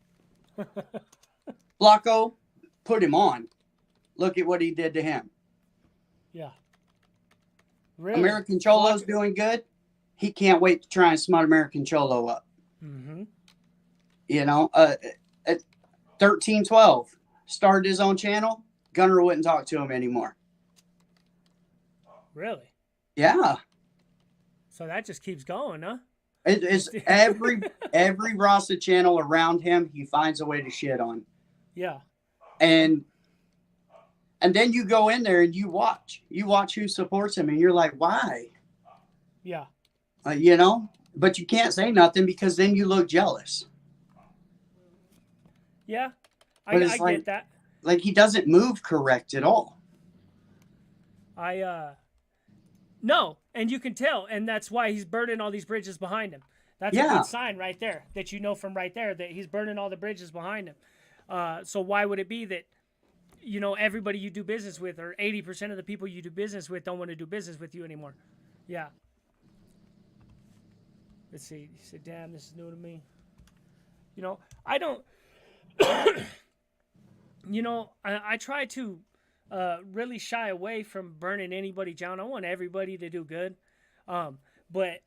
Flacco put him on. Look at what he did to him. Yeah. Really? American Cholo's doing good. He can't wait to try and smut American Cholo up. Mm-hmm. You know, at 13, 12, started his own channel. Gunner wouldn't talk to him anymore. Really? Yeah. So that just keeps going, huh? It's every Rasta channel around him, he finds a way to shit on. Yeah. And then you go in there and you watch who supports him, and you're like, why? Yeah. You know, but you can't say nothing because then you look jealous. Yeah. But I get that. Like, he doesn't move correct at all. No, and you can tell, and that's why he's burning all these bridges behind him. That's a good sign right there, that you know from right there that he's burning all the bridges behind him. So why would it be that, you know, everybody you do business with, or 80% of the people you do business with, don't want to do business with you anymore? Yeah. Let's see. He said, damn, this is new to me. You know, I don't... you know, I try to really shy away from burning anybody down. I want everybody to do good. But,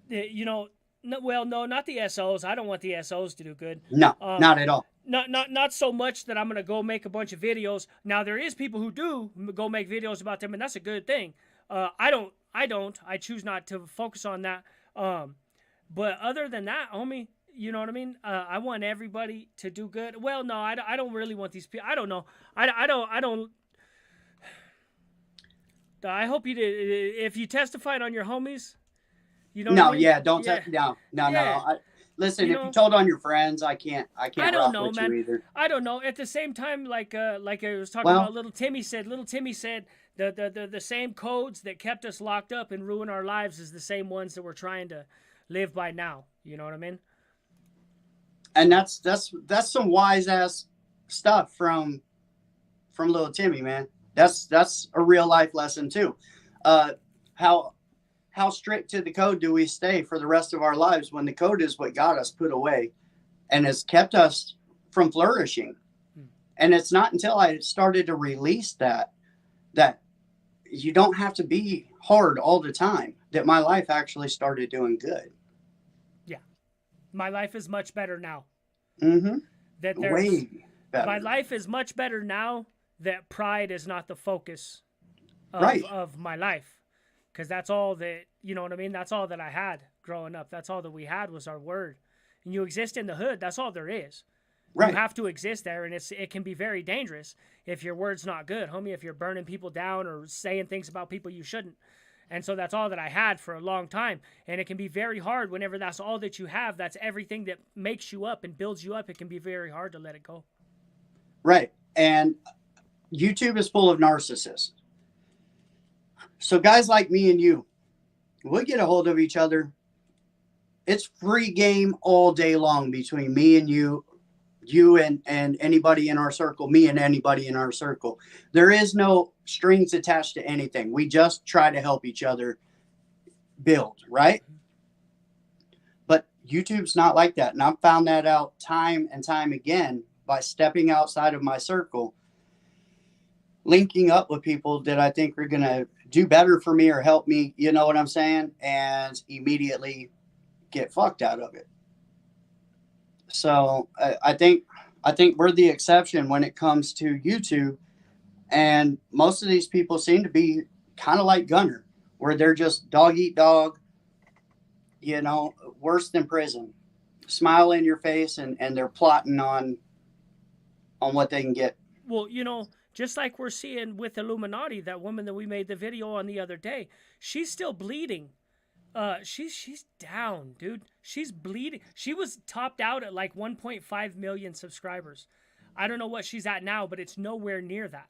you know, no, not the SOs. I don't want the SOs to do good. No, not at all. Not so much that I'm going to go make a bunch of videos. Now, there is people who do go make videos about them, and that's a good thing. I don't. I choose not to focus on that. But other than that, homie, you know what I mean? I want everybody to do good. Well, no, I don't really want these people. I don't know. I don't. I hope you did. If you testified on your homies, you know. No, what I mean? yeah, don't. Yeah. No. Listen, You if know? you told on your friends, I can't. I don't rock know, with man. you either. I don't know. At the same time, like I was talking about, Little Timmy said the same codes that kept us locked up and ruin our lives is the same ones that we're trying to live by now. You know what I mean? And that's some wise ass stuff from Little Timmy, man. That's a real life lesson too. How strict to the code do we stay for the rest of our lives when the code is what got us put away and has kept us from flourishing? And it's not until I started to release that you don't have to be hard all the time that my life actually started doing good. Yeah. My life is much better now. Mm-hmm. Way better. My life is much better now that pride is not the focus of my life. Because that's all that, you know what I mean? That's all that I had growing up. That's all that we had was our word. And you exist in the hood. That's all there is. Right. You have to exist there, and it can be very dangerous if your word's not good, homie, if you're burning people down or saying things about people you shouldn't. And so that's all that I had for a long time. And it can be very hard whenever that's all that you have. That's everything that makes you up and builds you up. It can be very hard to let it go. Right. And YouTube is full of narcissists. So guys like me and you, we'll get a hold of each other. It's free game all day long between me and you and anybody in our circle, me and anybody in our circle. There is no strings attached to anything. We just try to help each other build, right? But YouTube's not like that. And I've found that out time and time again by stepping outside of my circle, linking up with people that I think are going to do better for me or help me, you know what I'm saying? And immediately get fucked out of it. So I think we're the exception when it comes to YouTube. And most of these people seem to be kind of like Gunner, where they're just dog eat dog, you know, worse than prison. Smile in your face and they're plotting on what they can get. Well, you know, just like we're seeing with Illuminati, that woman that we made the video on the other day, she's still bleeding. She's down, dude. She's bleeding. She was topped out at like 1.5 million subscribers. I don't know what she's at now, but it's nowhere near that.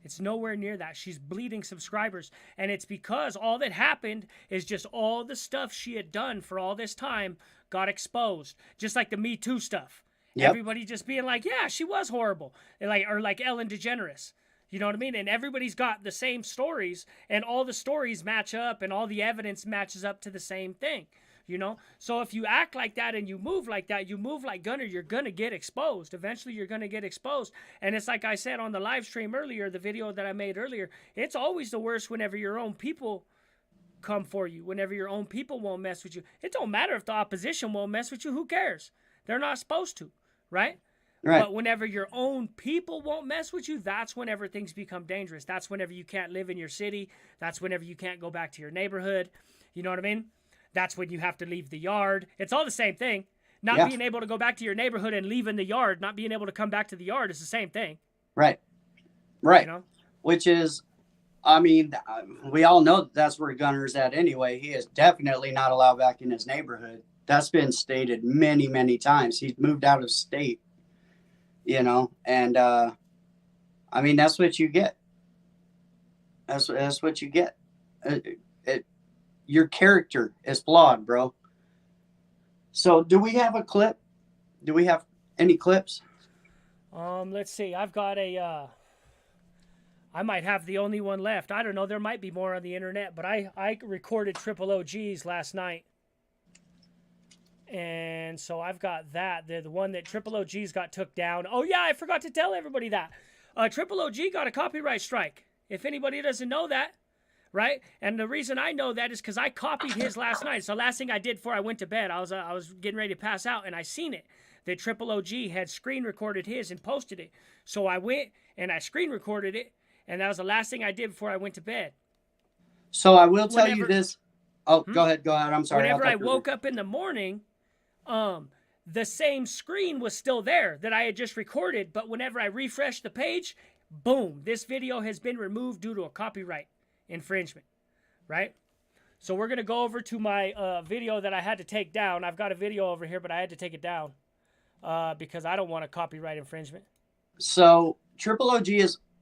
It's nowhere near that. She's bleeding subscribers. And it's because all that happened is just all the stuff she had done for all this time got exposed. Just like the Me Too stuff. Yep. Everybody just being like, yeah, she was horrible. Or like Ellen DeGeneres. You know what I mean? And everybody's got the same stories, and all the stories match up, and all the evidence matches up to the same thing, you know? So if you act like that and you move like that, you move like Gunner, you're going to get exposed. Eventually, you're going to get exposed. And it's like I said on the live stream earlier, the video that I made earlier, it's always the worst whenever your own people come for you, whenever your own people won't mess with you. It don't matter if the opposition won't mess with you. Who cares? They're not supposed to, right? Right. But whenever your own people won't mess with you, that's whenever things become dangerous. That's whenever you can't live in your city. That's whenever you can't go back to your neighborhood. You know what I mean? That's when you have to leave the yard. It's all the same thing. Not being able to go back to your neighborhood and leaving the yard, not being able to come back to the yard is the same thing. Right. Right. You know? Which is, I mean, we all know that's where Gunner's at anyway. He is definitely not allowed back in his neighborhood. That's been stated many, many times. He's moved out of state. You know, and I mean, that's what you get. That's what you get. Your character is flawed, bro. So, do we have a clip? Do we have any clips? Let's see. I've got a. I might have the only one left. I don't know. There might be more on the internet, but I recorded Triple OG's last night. And so I've got that. The one that Triple OG's got took down. Oh, yeah, I forgot to tell everybody that. Triple OG got a copyright strike. If anybody doesn't know that, right? And the reason I know that is because I copied his last night. So last thing I did before I went to bed, I was getting ready to pass out, and I seen it. That Triple OG had screen recorded his and posted it. So I went and I screen recorded it, and that was the last thing I did before I went to bed. So I will tell you this. Oh, go ahead. I'm sorry. Whenever I woke up in the morning, the same screen was still there that I had just recorded, but whenever I refreshed the page, boom, this video has been removed due to a copyright infringement, right? So we're going to go over to my video that I had to take down. I've got a video over here, but I had to take it down because I don't want a copyright infringement. So Triple OG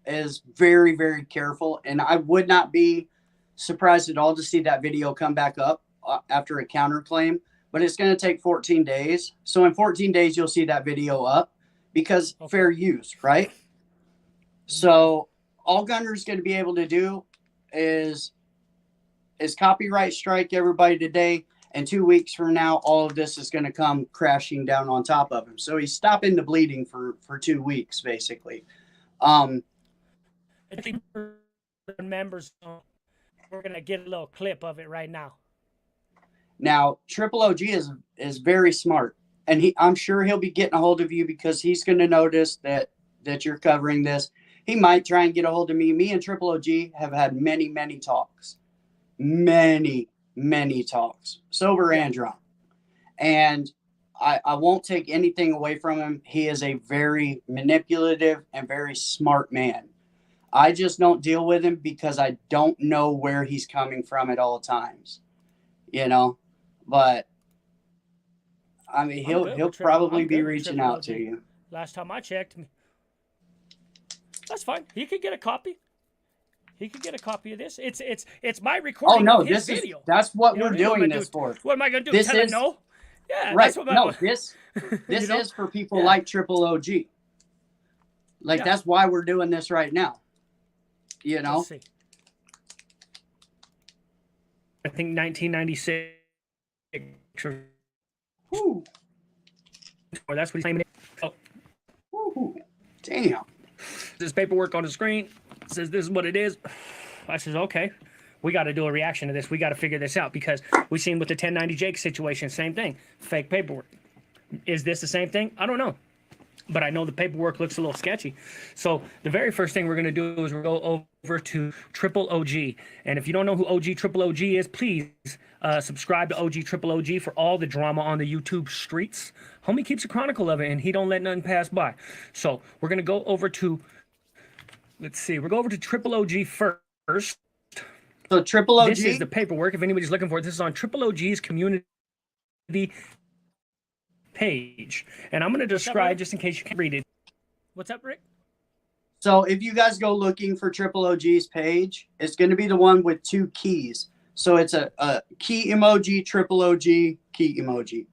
is very, very careful, and I would not be surprised at all to see that video come back up after a counterclaim. But it's going to take 14 days. So in 14 days, you'll see that video up because fair use, right? So all Gunner's going to be able to do is copyright strike everybody today. And 2 weeks from now, all of this is going to come crashing down on top of him. So he's stopping the bleeding for 2 weeks, basically. Members, we're going to get a little clip of it right now. Now, Triple OG is very smart, and I'm sure he'll be getting a hold of you because he's going to notice that you're covering this. He might try and get a hold of me. Me and Triple OG have had many, many talks. Many, many talks, sober and drunk. And I won't take anything away from him. He is a very manipulative and very smart man. I just don't deal with him because I don't know where he's coming from at all times, you know? But I mean, he'll probably be reaching out to you. Last time I checked, that's fine. He could get a copy. He could get a copy of this. It's my Oh recording no, of his this video. is that's what You know we're what I mean? What am I doing doing? this for. What am I gonna do? This Tell him is no? Yeah, right. that's what No, this you know? is for people Yeah. like Triple OG. Like Yeah. that's why we're doing this right now. You know? Let's see. I think 1996 Whew. or that's what he's claiming. Oh, Whew. Damn. this paperwork on the screen says this is what it is. I says, okay, we got to do a reaction to this. We got to figure this out because we've seen with the 1090 Jake situation, same thing, fake paperwork. Is this the same thing? I don't know. But I know the paperwork looks a little sketchy. So the very first thing we're going to do is we'll go over to Triple OG. And if you don't know who OG Triple OG is, please subscribe to OG Triple OG for all the drama on the YouTube streets. Homie keeps a chronicle of it, and he don't let nothing pass by. So we're going to go over to, let's see, we'll go over to Triple OG first. So Triple OG. This is the paperwork. If anybody's looking for it, this is on Triple OG's community page. And I'm going to describe, just in case you can't read it. What's up, Rick? So if you guys go looking for Triple OG's page, it's going to be the one with two keys. So it's a key emoji, Triple OG, key emoji,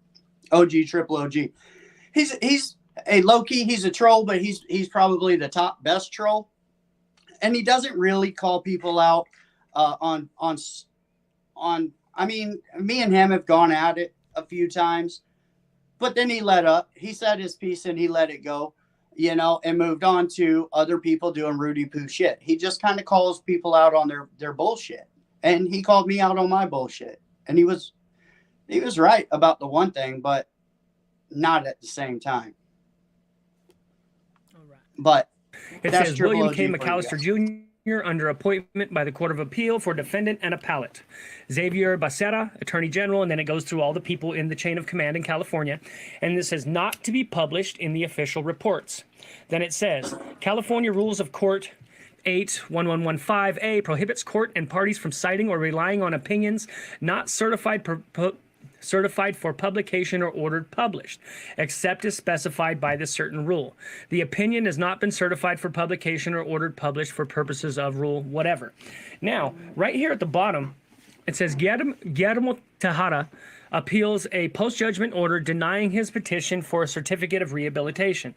OG, Triple OG. He's a low key. He's a troll, but he's probably the top best troll. And he doesn't really call people out on. I mean, me and him have gone at it a few times, but then he let up. He said his piece and he let it go, you know, and moved on to other people doing Rudy Poo shit. He just kind of calls people out on their bullshit. And he called me out on my bullshit. And he was right about the one thing, but not at the same time. All right. But it that's says Triple William OG K. for you McAllister guys. Jr. under appointment by the Court of Appeal for defendant and appellate. Xavier Becerra, Attorney General, and then it goes through all the people in the chain of command in California. And this says not to be published in the official reports. Then it says California Rules of Court 81115A prohibits court and parties from citing or relying on opinions not certified for publication or ordered published, except as specified by the certain rule. The opinion has not been certified for publication or ordered published for purposes of rule whatever. Now, right here at the bottom, it says Guillermo Tejada appeals a post-judgment order denying his petition for a certificate of rehabilitation.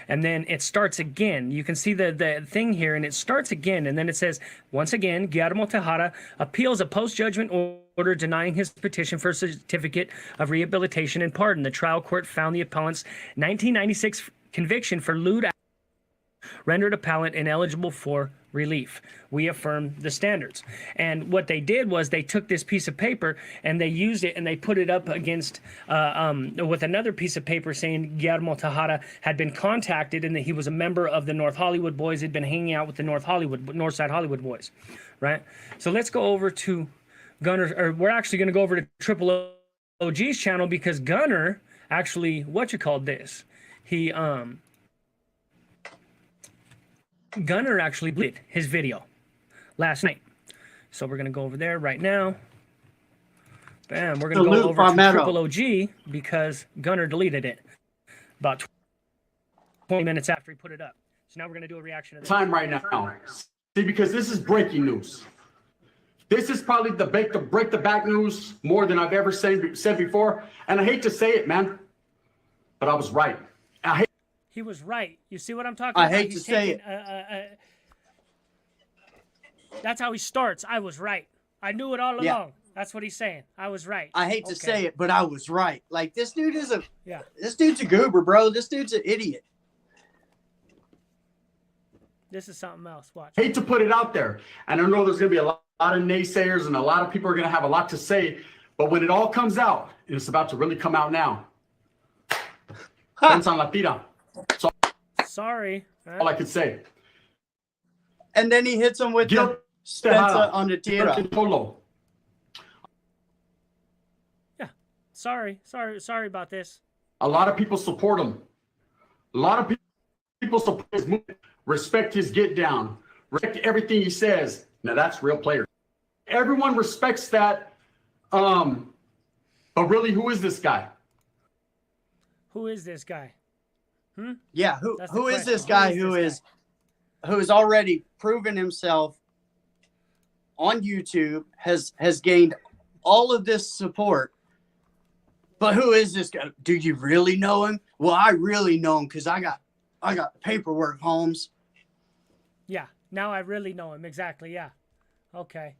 And then it starts again. You can see the thing here, and it starts again. And then it says, once again, Guillermo Tejada appeals a post-judgment order denying his petition for a certificate of rehabilitation and pardon. The trial court found the appellant's 1996 conviction for lewd act rendered appellant ineligible for relief. We affirm the standards. And what they did was they took this piece of paper and they used it and they put it up against with another piece of paper saying Guillermo Tejada had been contacted and that he was a member of the North Hollywood Boys, had been hanging out with the North Side Hollywood Boys, right? So let's go over to Gunner, or we're actually going to go over to Triple OG's channel because Gunner actually, this? He Gunner actually deleted his video last night. So we're going to go over there right now. Bam, we're going to go over to Triple OG because Gunner deleted it about 20 minutes after he put it up. So now we're going to do a reaction to this. Time right now. See, because this is breaking news. This is probably the break the back news more than I've ever said before. And I hate to say it, man, but I was right. He was right. You see what I'm talking about? I hate to say it. That's how he starts. I was right. I knew it all along. Yeah. That's what he's saying. I was right. I hate to say it, but I was right. Like this dude is Yeah. This dude's a goober, bro. This dude's an idiot. This is something else. Watch. Hate to put it out there. And I know there's going to be a lot of naysayers and a lot of people are going to have a lot to say. But when it all comes out, and it's about to really come out now. Pensa en la tira. So Sorry. all I could say. And then he hits him with the Spencer on the tira. American Cholo. Yeah. Sorry about this. A lot of people support him. A lot of people support his movement, respect his get down, respect everything he says. Now that's real player. Everyone respects that. But really, who is this guy? Who is this guy? Yeah, who is this question. guy who has already proven himself on YouTube has gained all of this support. But who is this guy? Do you really know him? Well, I really know him because I got paperwork, Holmes. Yeah, now I really know him. Exactly, yeah. Okay.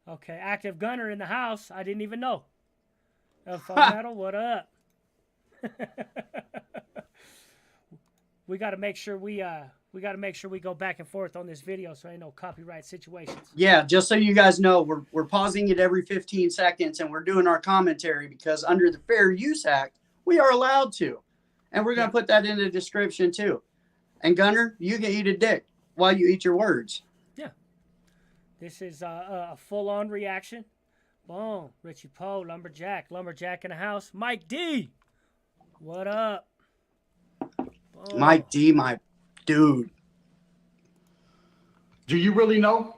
Okay, active gunner in the house. I didn't even know. Full Metal, what up? We got to make sure we go back and forth on this video so ain't no copyright situations. Yeah, just so you guys know, we're pausing it every 15 seconds and we're doing our commentary because under the Fair Use Act, we are allowed to. And we're going to put that in the description too. And Gunner, you can eat a dick while you eat your words. Yeah. This is a full-on reaction. Boom. Richie Poe, Lumberjack in the house. Mike D. What up? Boom. Mike D, my dude. Do you really know?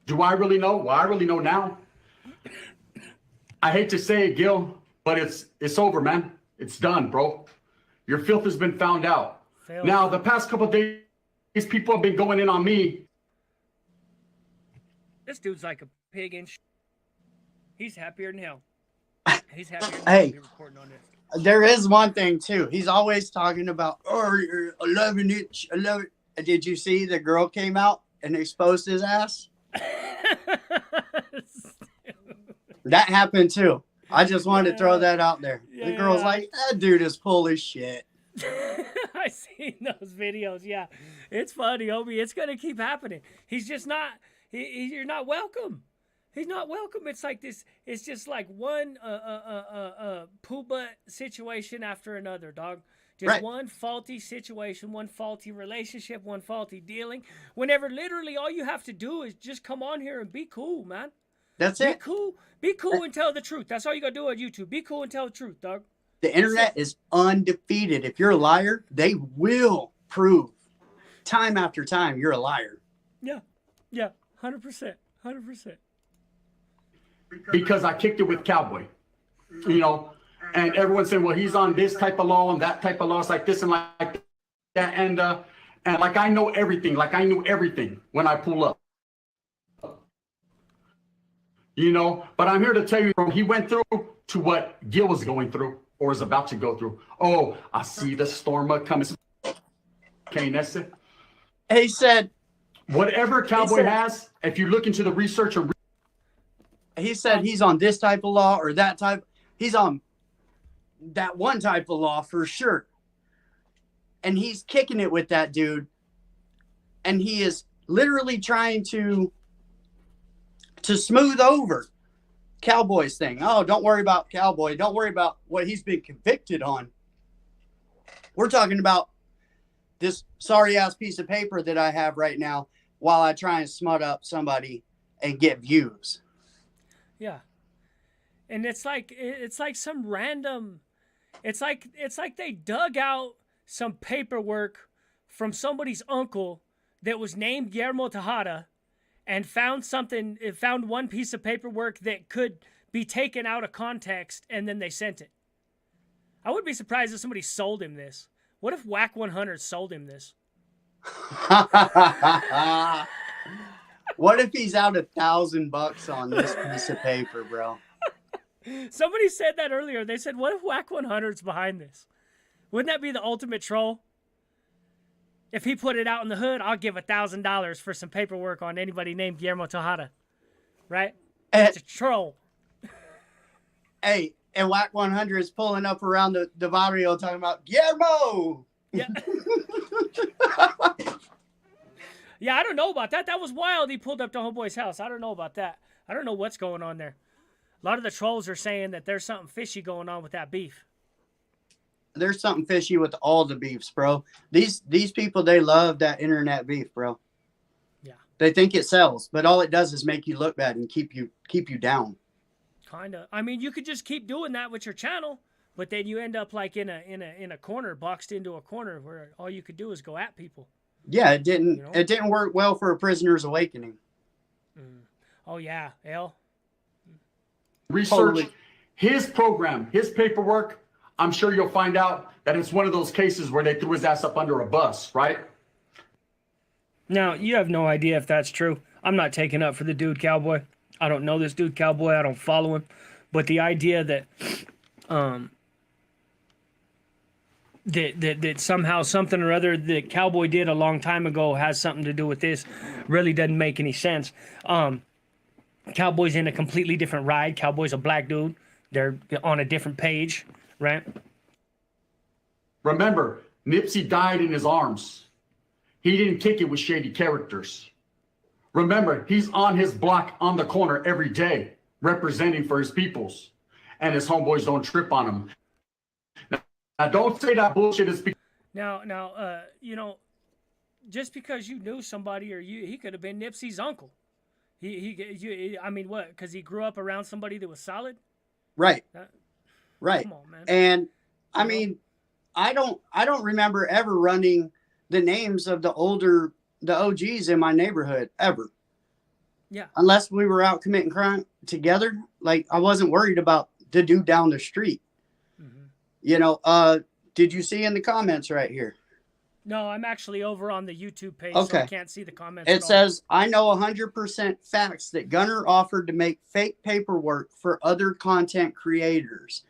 Do I really know? Well, I really know now. I hate to say it, Gil, but it's over, man. It's done, bro. Your filth has been found out. Filth. Now, the past couple of days, people have been going in on me. This dude's like a pig in He's happier than hell. He's happier than Hey. hell to be recording on this. There is one thing too. He's always talking about, oh, you're 11-inch, 11. Did you see the girl came out and exposed his ass? That happened too. I just wanted to throw that out there. Yeah, The girl's yeah. like, that dude is full of shit. I seen those videos. Yeah, it's funny, Obi. It's gonna keep happening. He's just not. You're not welcome. He's not welcome. It's like this. It's just like one poo butt situation after another, dog. Just Right. one faulty situation, one faulty relationship, one faulty dealing. Whenever literally all you have to do is just come on here and be cool, man. That's Be it. cool. Be cool and tell the truth. That's all you gotta do on YouTube. Be cool and tell the truth, dog. The internet is undefeated. If you're a liar, they will prove time after time you're a liar. Yeah. Yeah. 100%. 100%. Because I kicked it with Cowboy, you know, and everyone's saying, well, he's on this type of law and that type of law. It's like this and like that. And like, I know everything. Like I knew everything when I pull up, you know, but I'm here to tell you, he went through to what Gil was going through or is about to go through. Oh, I see the storm coming. Okay, that's it. He said, Whatever Cowboy has, if you look into the research and he said he's on this type of law or that type. He's on that one type of law for sure. And he's kicking it with that dude. And he is literally trying to smooth over Cowboy's thing. Oh, don't worry about Cowboy. Don't worry about what he's been convicted on. We're talking about this sorry ass piece of paper that I have right now while I try and smut up somebody and get views. Yeah. And it's like some random, it's like they dug out some paperwork from somebody's uncle that was named Guillermo Tejada and found one piece of paperwork that could be taken out of context and then they sent it. I would be surprised if somebody sold him this. What if Whack 100 sold him this? What if he's out $1,000 on this piece of paper, bro? Somebody said that earlier. They said, what if Whack 100's behind this? Wouldn't that be the ultimate troll? If he put it out in the hood, I'll give $1,000 for some paperwork on anybody named Guillermo Tejada. Right? It's a troll. Hey, and Whack 100 is pulling up around the barrio talking about Guillermo. Yeah. Yeah, I don't know about that. That was wild. He pulled up to homeboy's house. I don't know about that. I don't know what's going on there. A lot of the trolls are saying that there's something fishy going on with that beef. There's something fishy with all the beefs, bro. These people, they love that internet beef, bro. Yeah. They think it sells, but all it does is make you look bad and keep you down. Kinda. I mean, you could just keep doing that with your channel, but then you end up like in a corner, boxed into a corner where all you could do is go at people. Yeah, it didn't. You know? It didn't work well for a prisoner's awakening. Oh yeah, L. research Totally. his program, his paperwork, I'm sure you'll find out that it's one of those cases where they threw his ass up under a bus, right? Now, you have no idea if that's true. I'm not taking up for the dude Cowboy. I don't know this dude Cowboy. I don't follow him. But the idea that that somehow something or other that Cowboy did a long time ago has something to do with this really doesn't make any sense. Cowboy's in a completely different ride. Cowboy's a black dude. They're on a different page, right? Remember, Nipsey died in his arms. He didn't kick it with shady characters. Remember, he's on his block on the corner every day, representing for his peoples. And his homeboys don't trip on him. Now, don't say that bullshit is because... Now, you know, just because you knew somebody, or he could have been Nipsey's uncle. I mean, what? Because he grew up around somebody that was solid. Right. Right. Come on, man. And I mean, I don't remember ever running the names of the OGs in my neighborhood ever. Yeah. Unless we were out committing crime together. Like, I wasn't worried about the dude down the street. Mm-hmm. You know, did you see in the comments right here? No, I'm actually over on the YouTube page, Okay. so I can't see the comments. It says, I know 100% facts that Gunner offered to make fake paperwork for other content creators.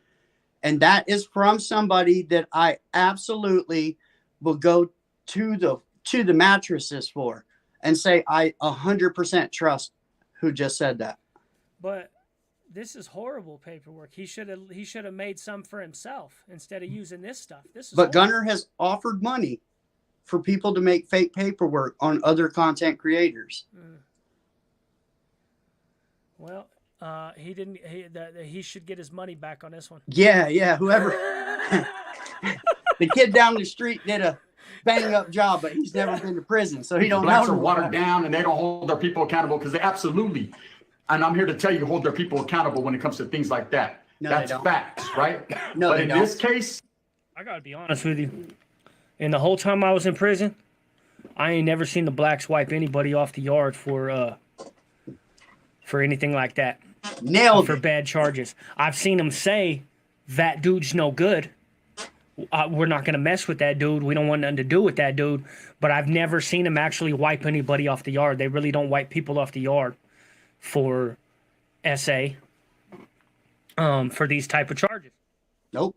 And that is from somebody that I absolutely will go to the mattresses for and say, I 100% trust who just said that. But this is horrible paperwork. He should have made some for himself instead of using this stuff. This is But horrible. Gunner has offered money for people to make fake paperwork on other content creators. Well, he should get his money back on this one. Yeah, whoever. The kid down the street did a bang up job, but he's never been to prison, so he don't Blacks know. are watered down and they don't hold their people accountable because they absolutely, and I'm here to tell you, hold their people accountable when it comes to things like that. No, they That's don't. facts, right? No, but they in don't. this case, I gotta be honest with you. In the whole time I was in prison, I ain't never seen the blacks wipe anybody off the yard for anything like that. Nailed For it. bad charges. I've seen them say that dude's no good. We're not gonna mess with that dude. We don't want nothing to do with that dude. But I've never seen them actually wipe anybody off the yard. They really don't wipe people off the yard for SA. For these type of charges. Nope.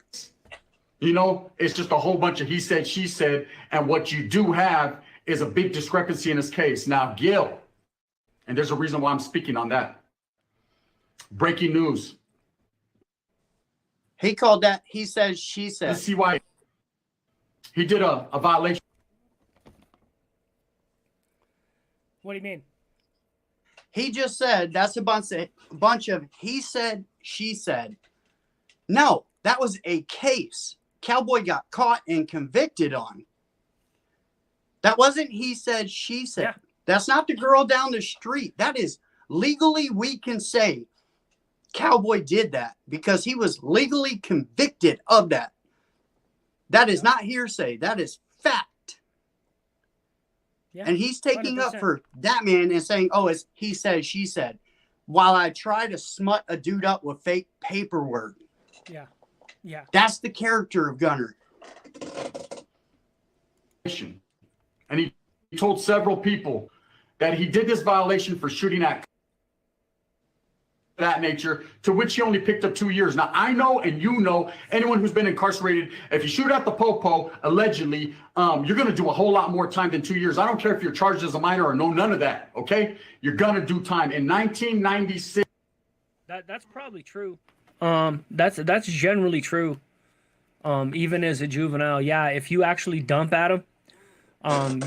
you know, it's just a whole bunch of he said, she said. And what you do have is a big discrepancy in this case. Now, Gil, and there's a reason why I'm speaking on that. Breaking news. He called that he said, she said. Let's see why he did a violation. What do you mean? He just said that's a bunch of he said, she said. No, that was a case Cowboy got caught and convicted on. That wasn't he said, she said. Yeah. That's not the girl down the street. That is legally, we can say Cowboy did that because he was legally convicted of that. That is not hearsay. That is fact. Yeah, and he's taking 100%. up for that man and saying, oh, it's he said, she said, while I try to smut a dude up with fake paperwork. Yeah. Yeah. That's the character of Gunner. And he told several people that he did this violation for shooting at that nature, to which he only picked up 2 years. Now, I know, and you know, anyone who's been incarcerated, if you shoot at the popo, allegedly, you're going to do a whole lot more time than 2 years. I don't care if you're charged as a minor or no, none of that, okay? You're going to do time. In 1996. That's probably true. That's generally true. Even as a juvenile, yeah, if you actually dump at them,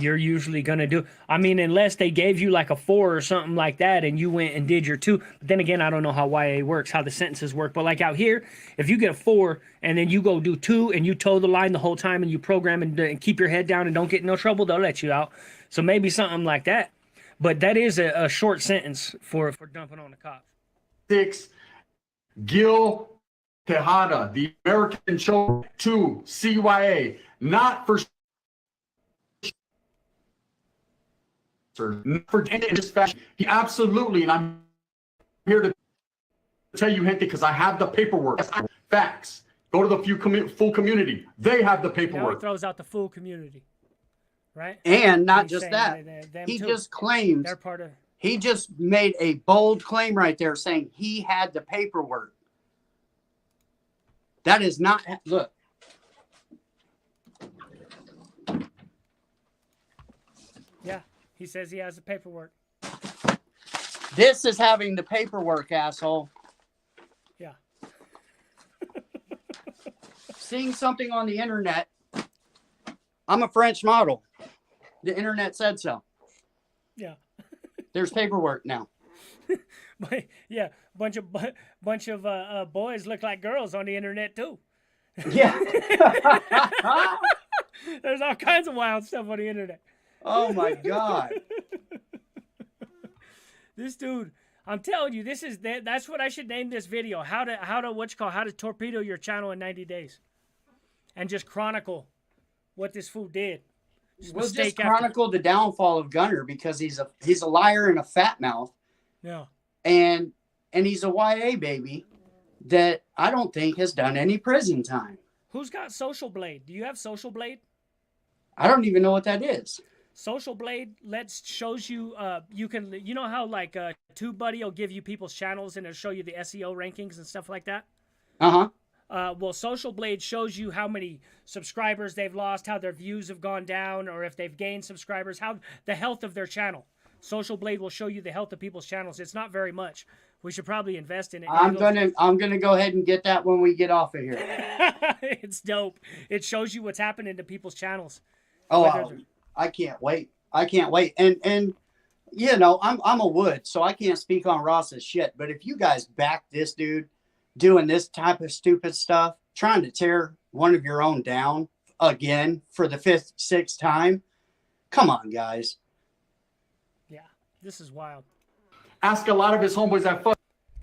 you're usually gonna do. I mean, unless they gave you like a 4 or something like that, and you went and did your 2. But then again, I don't know how YA works, how the sentences work. But like out here, if you get a 4 and then you go do 2 and you toe the line the whole time and you program and keep your head down and don't get in no trouble, they'll let you out. So maybe something like that. But that is a short sentence for dumping on the cops. 6, Gil Tejada, the American Cholo, 2, CYA, not for just fashion. He absolutely, and I'm here to tell you, gente, because I have the paperwork. Facts. Go to the full community. They have the Now he paperwork. throws out the full community, right? And not He's just saying that. them He too. just claims They're part of. He just made a bold claim right there saying he had the paperwork. That is not, look. Yeah, he says he has the paperwork. This is having the paperwork, asshole. Yeah. Seeing something on the internet. I'm a French model. The internet said so. Yeah. There's paperwork now. But yeah, bunch of boys look like girls on the internet too. Yeah. There's all kinds of wild stuff on the internet. Oh my God. This dude, I'm telling you, that's what I should name this video. How to torpedo your channel in 90 days. And just chronicle what this fool did. We'll just chronicle the downfall of Gunner because he's a liar and a fat mouth. Yeah. And he's a YA baby that I don't think has done any prison time. Who's got Social Blade? Do you have Social Blade? I don't even know what that is. Social Blade shows you you know how like TubeBuddy will give you people's channels and it'll show you the SEO rankings and stuff like that? Uh-huh. Well, Social Blade shows you how many subscribers they've lost, how their views have gone down, or if they've gained subscribers, how the health of their channel. Social Blade will show you the health of people's channels. It's not very much. We should probably invest in it. I'm gonna go ahead and get that when we get off of here. It's dope. It shows you what's happening to people's channels. Oh, I can't wait. I can't wait. And you know, I'm a Wood, so I can't speak on Ross's shit. But if you guys back this dude doing this type of stupid stuff, trying to tear one of your own down again for the 5th, 6th time, come on, guys. Yeah, this is wild. Ask a lot of his homeboys that fuck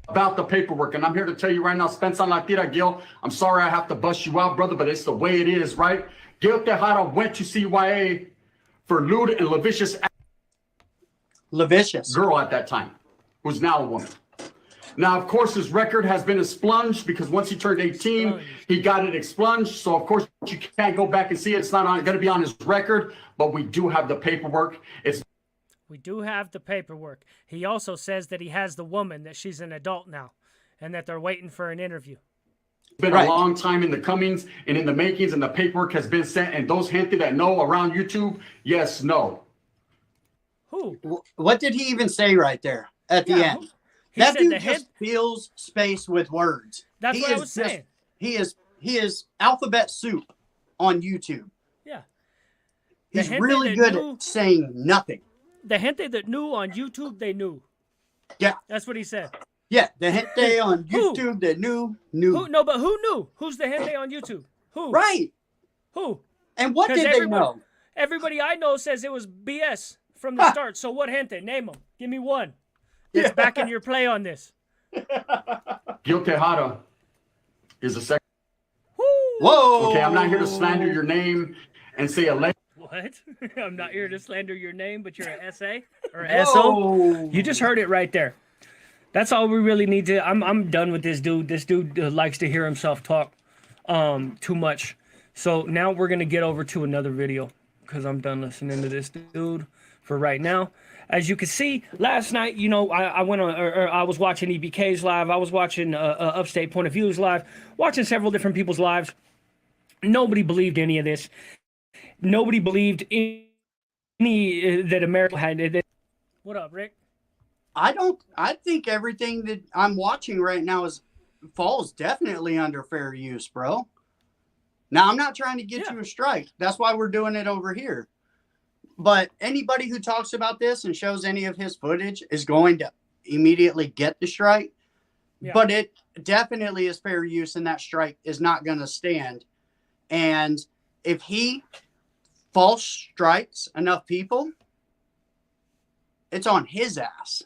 about the paperwork. And I'm here to tell you right now, Spence on la tira, Gil, I'm sorry I have to bust you out, brother, but it's the way it is, right? Gil Tejada went to CYA for lewd and lascivious girl at that time, who's now a woman. Now, of course, his record has been expunged because once he turned 18, he got it expunged. So, of course, you can't go back and see it. It's not going to be on his record, but we do have the paperwork. We do have the paperwork. He also says that he has the woman, that she's an adult now, and that they're waiting for an interview. It's been a long time in the comings and in the makings, and the paperwork has been sent. And those gente that know around YouTube, yes, no. Who? What did he even say right there at the end? That dude just fills space with words. That's what I was saying. He is alphabet soup on YouTube. Yeah. He's really good at saying nothing. The gente that knew on YouTube, they knew. Yeah. That's what he said. Yeah, the gente on YouTube that knew. Who? No, but who knew? Who's the gente on YouTube? Who? Right. Who? And what did they know? Everybody I know says it was BS from the start. So what gente? Name them. Give me one. That's backing your play on this. Gil Tejada is a second. Whoa. Okay, I'm not here to slander your name and say a What? I'm not here to slander your name, but you're an SA or SO. You just heard it right there. That's all we really need to. I'm done with this dude. This dude likes to hear himself talk too much. So now we're gonna get over to another video because I'm done listening to this dude for right now. As you can see, last night, you know, I went on, or I was watching EBK's live. I was watching Upstate Point of View's live, watching several different people's lives. Nobody believed any of this. Nobody believed any that America had. What up, Rick? I think everything that I'm watching right now falls definitely under fair use, bro. Now, I'm not trying to get you a strike. That's why we're doing it over here. But anybody who talks about this and shows any of his footage is going to immediately get the strike. Yeah. But it definitely is fair use, and that strike is not going to stand. And if he false strikes enough people, it's on his ass.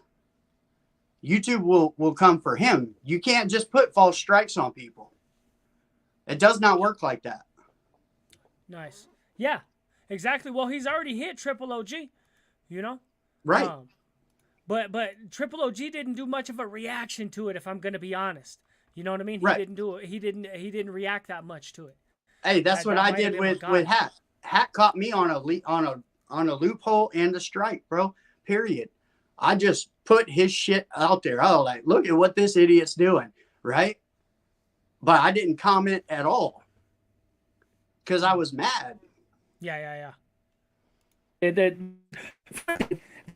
YouTube will come for him. You can't just put false strikes on people. It does not work like that. Nice. Yeah. Exactly. Well, he's already hit Triple OG, you know? Right. But Triple OG didn't do much of a reaction to it, if I'm going to be honest. You know what I mean? He didn't do it. He didn't react that much to it. Hey, that's what I did with Hat. Hat caught me on a loophole and a strike, bro. Period. I just put his shit out there. I was like, look at what this idiot's doing, right? But I didn't comment at all because I was mad. Yeah. The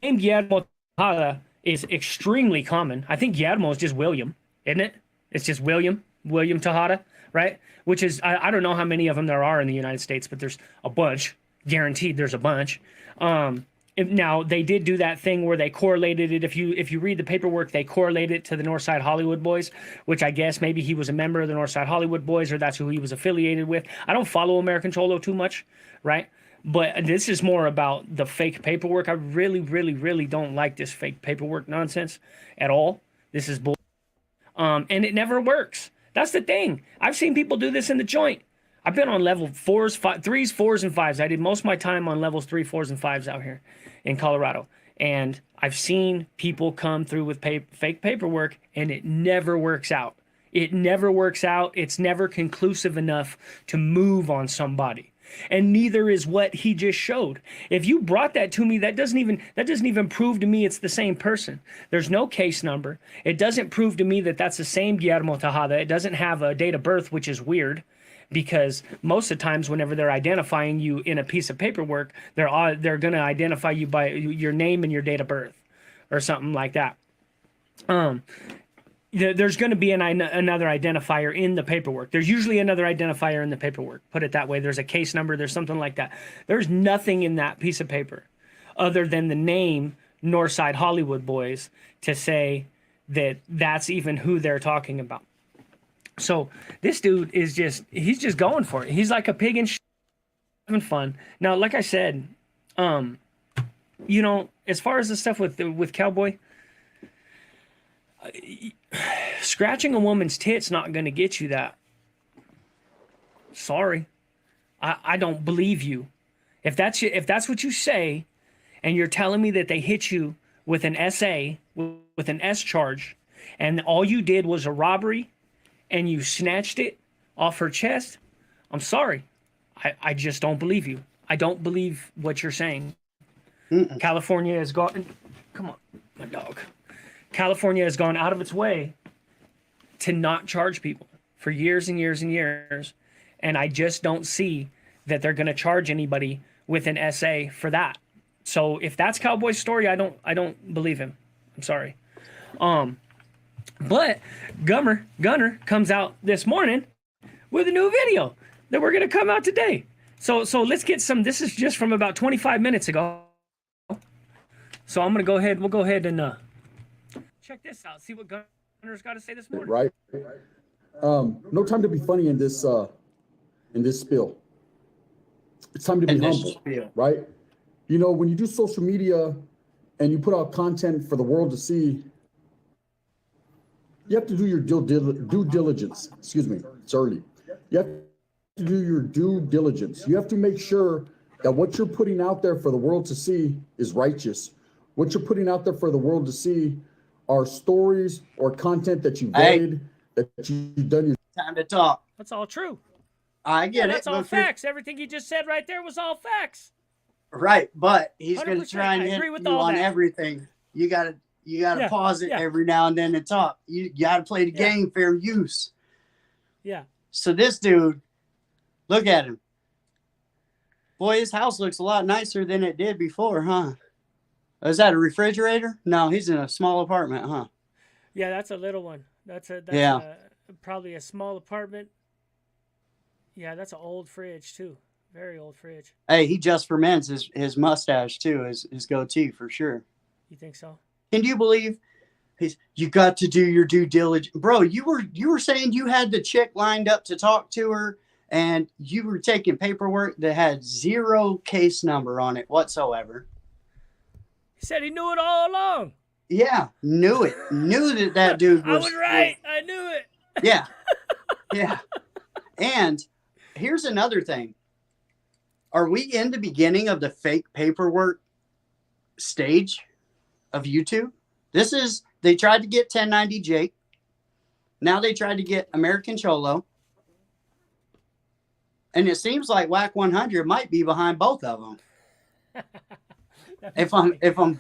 name Guillermo Tejada is extremely common. I think Guillermo is just William, isn't it? It's just William Tejada, right? Which is, I don't know how many of them there are in the United States, but there's a bunch. Guaranteed there's a bunch. Now, they did do that thing where they correlated it. If you read the paperwork, they correlate it to the Northside Hollywood Boys, which I guess maybe he was a member of the Northside Hollywood Boys, or that's who he was affiliated with. I don't follow American Cholo too much, right? But this is more about the fake paperwork. I really, really, really don't like this fake paperwork nonsense at all. This is bull. And it never works. That's the thing. I've seen people do this in the joint. I've been on level 4s, 3s, 4s, and 5s. I did most of my time on levels 3, 4s, and 5s out here in Colorado. And I've seen people come through with fake paperwork, and it never works out. It never works out. It's never conclusive enough to move on somebody. And neither is what he just showed. If you brought that to me, that doesn't even prove to me it's the same person. There's no case number. It doesn't prove to me that that's the same Guillermo Tejada. It doesn't have a date of birth, which is weird, because most of the times whenever they're identifying you in a piece of paperwork, they're going to identify you by your name and your date of birth or something like that. There's going to be another identifier in the paperwork. There's usually another identifier in the paperwork. Put it that way. There's a case number. There's something like that. There's nothing in that piece of paper other than the name Northside Hollywood Boys to say that that's even who they're talking about. So this dude is he's just going for it. He's like a pig in shit, having fun. Now, like I said, you know, as far as the stuff with Cowboy, scratching a woman's tit's not going to get you that. Sorry. I don't believe you. If that's what you say, and you're telling me that they hit you with an SA, with an S charge, and all you did was a robbery, and you snatched it off her chest, I'm sorry. I just don't believe you. I don't believe what you're saying. Mm-mm. California has gone... Come on, my dog. California has gone out of its way to not charge people for years and years and years. And I just don't see that they're going to charge anybody with an SA for that. So if that's Cowboy's story, I don't believe him. I'm sorry. But Gunner comes out this morning with a new video that we're going to come out today. So let's get some. This is just from about 25 minutes ago. So I'm going to go ahead. We'll go ahead and check this out. See what Gunner's got to say this morning. Right. No time to be funny in this spill. It's time to be humble, right? You know, when you do social media and you put out content for the world to see, you have to do your due diligence. Excuse me, it's early. You have to do your due diligence. You have to make sure that what you're putting out there for the world to see is righteous. What you're putting out there for the world to see are stories or content that you vetted, that you've done your time to talk. That's all true. I get it. That's all facts. Everything you just said right there was all facts. Right, but he's going to 100%. try and hit you on everything. You gotta pause it every now and then and talk. You gotta play the game fair use. Yeah. So this dude, look at him. Boy, his house looks a lot nicer than it did before, huh? Is that a refrigerator? No, he's in a small apartment, huh? Yeah, that's a little one. That's probably a small apartment. Yeah, that's an old fridge too. Very old fridge. Hey, he just ferments his mustache too, his goatee for sure. You think so? Can you believe you got to do your due diligence? Bro, you were saying you had the chick lined up to talk to her and you were taking paperwork that had 0 case number on it whatsoever. He said he knew it all along. Yeah, knew it. Knew that dude was... I was right. I knew it. Yeah. Yeah. And here's another thing. Are we in the beginning of the fake paperwork stage of YouTube? They tried to get 1090 Jake. Now they tried to get American Cholo. And it seems like Whack 100 might be behind both of them. If I'm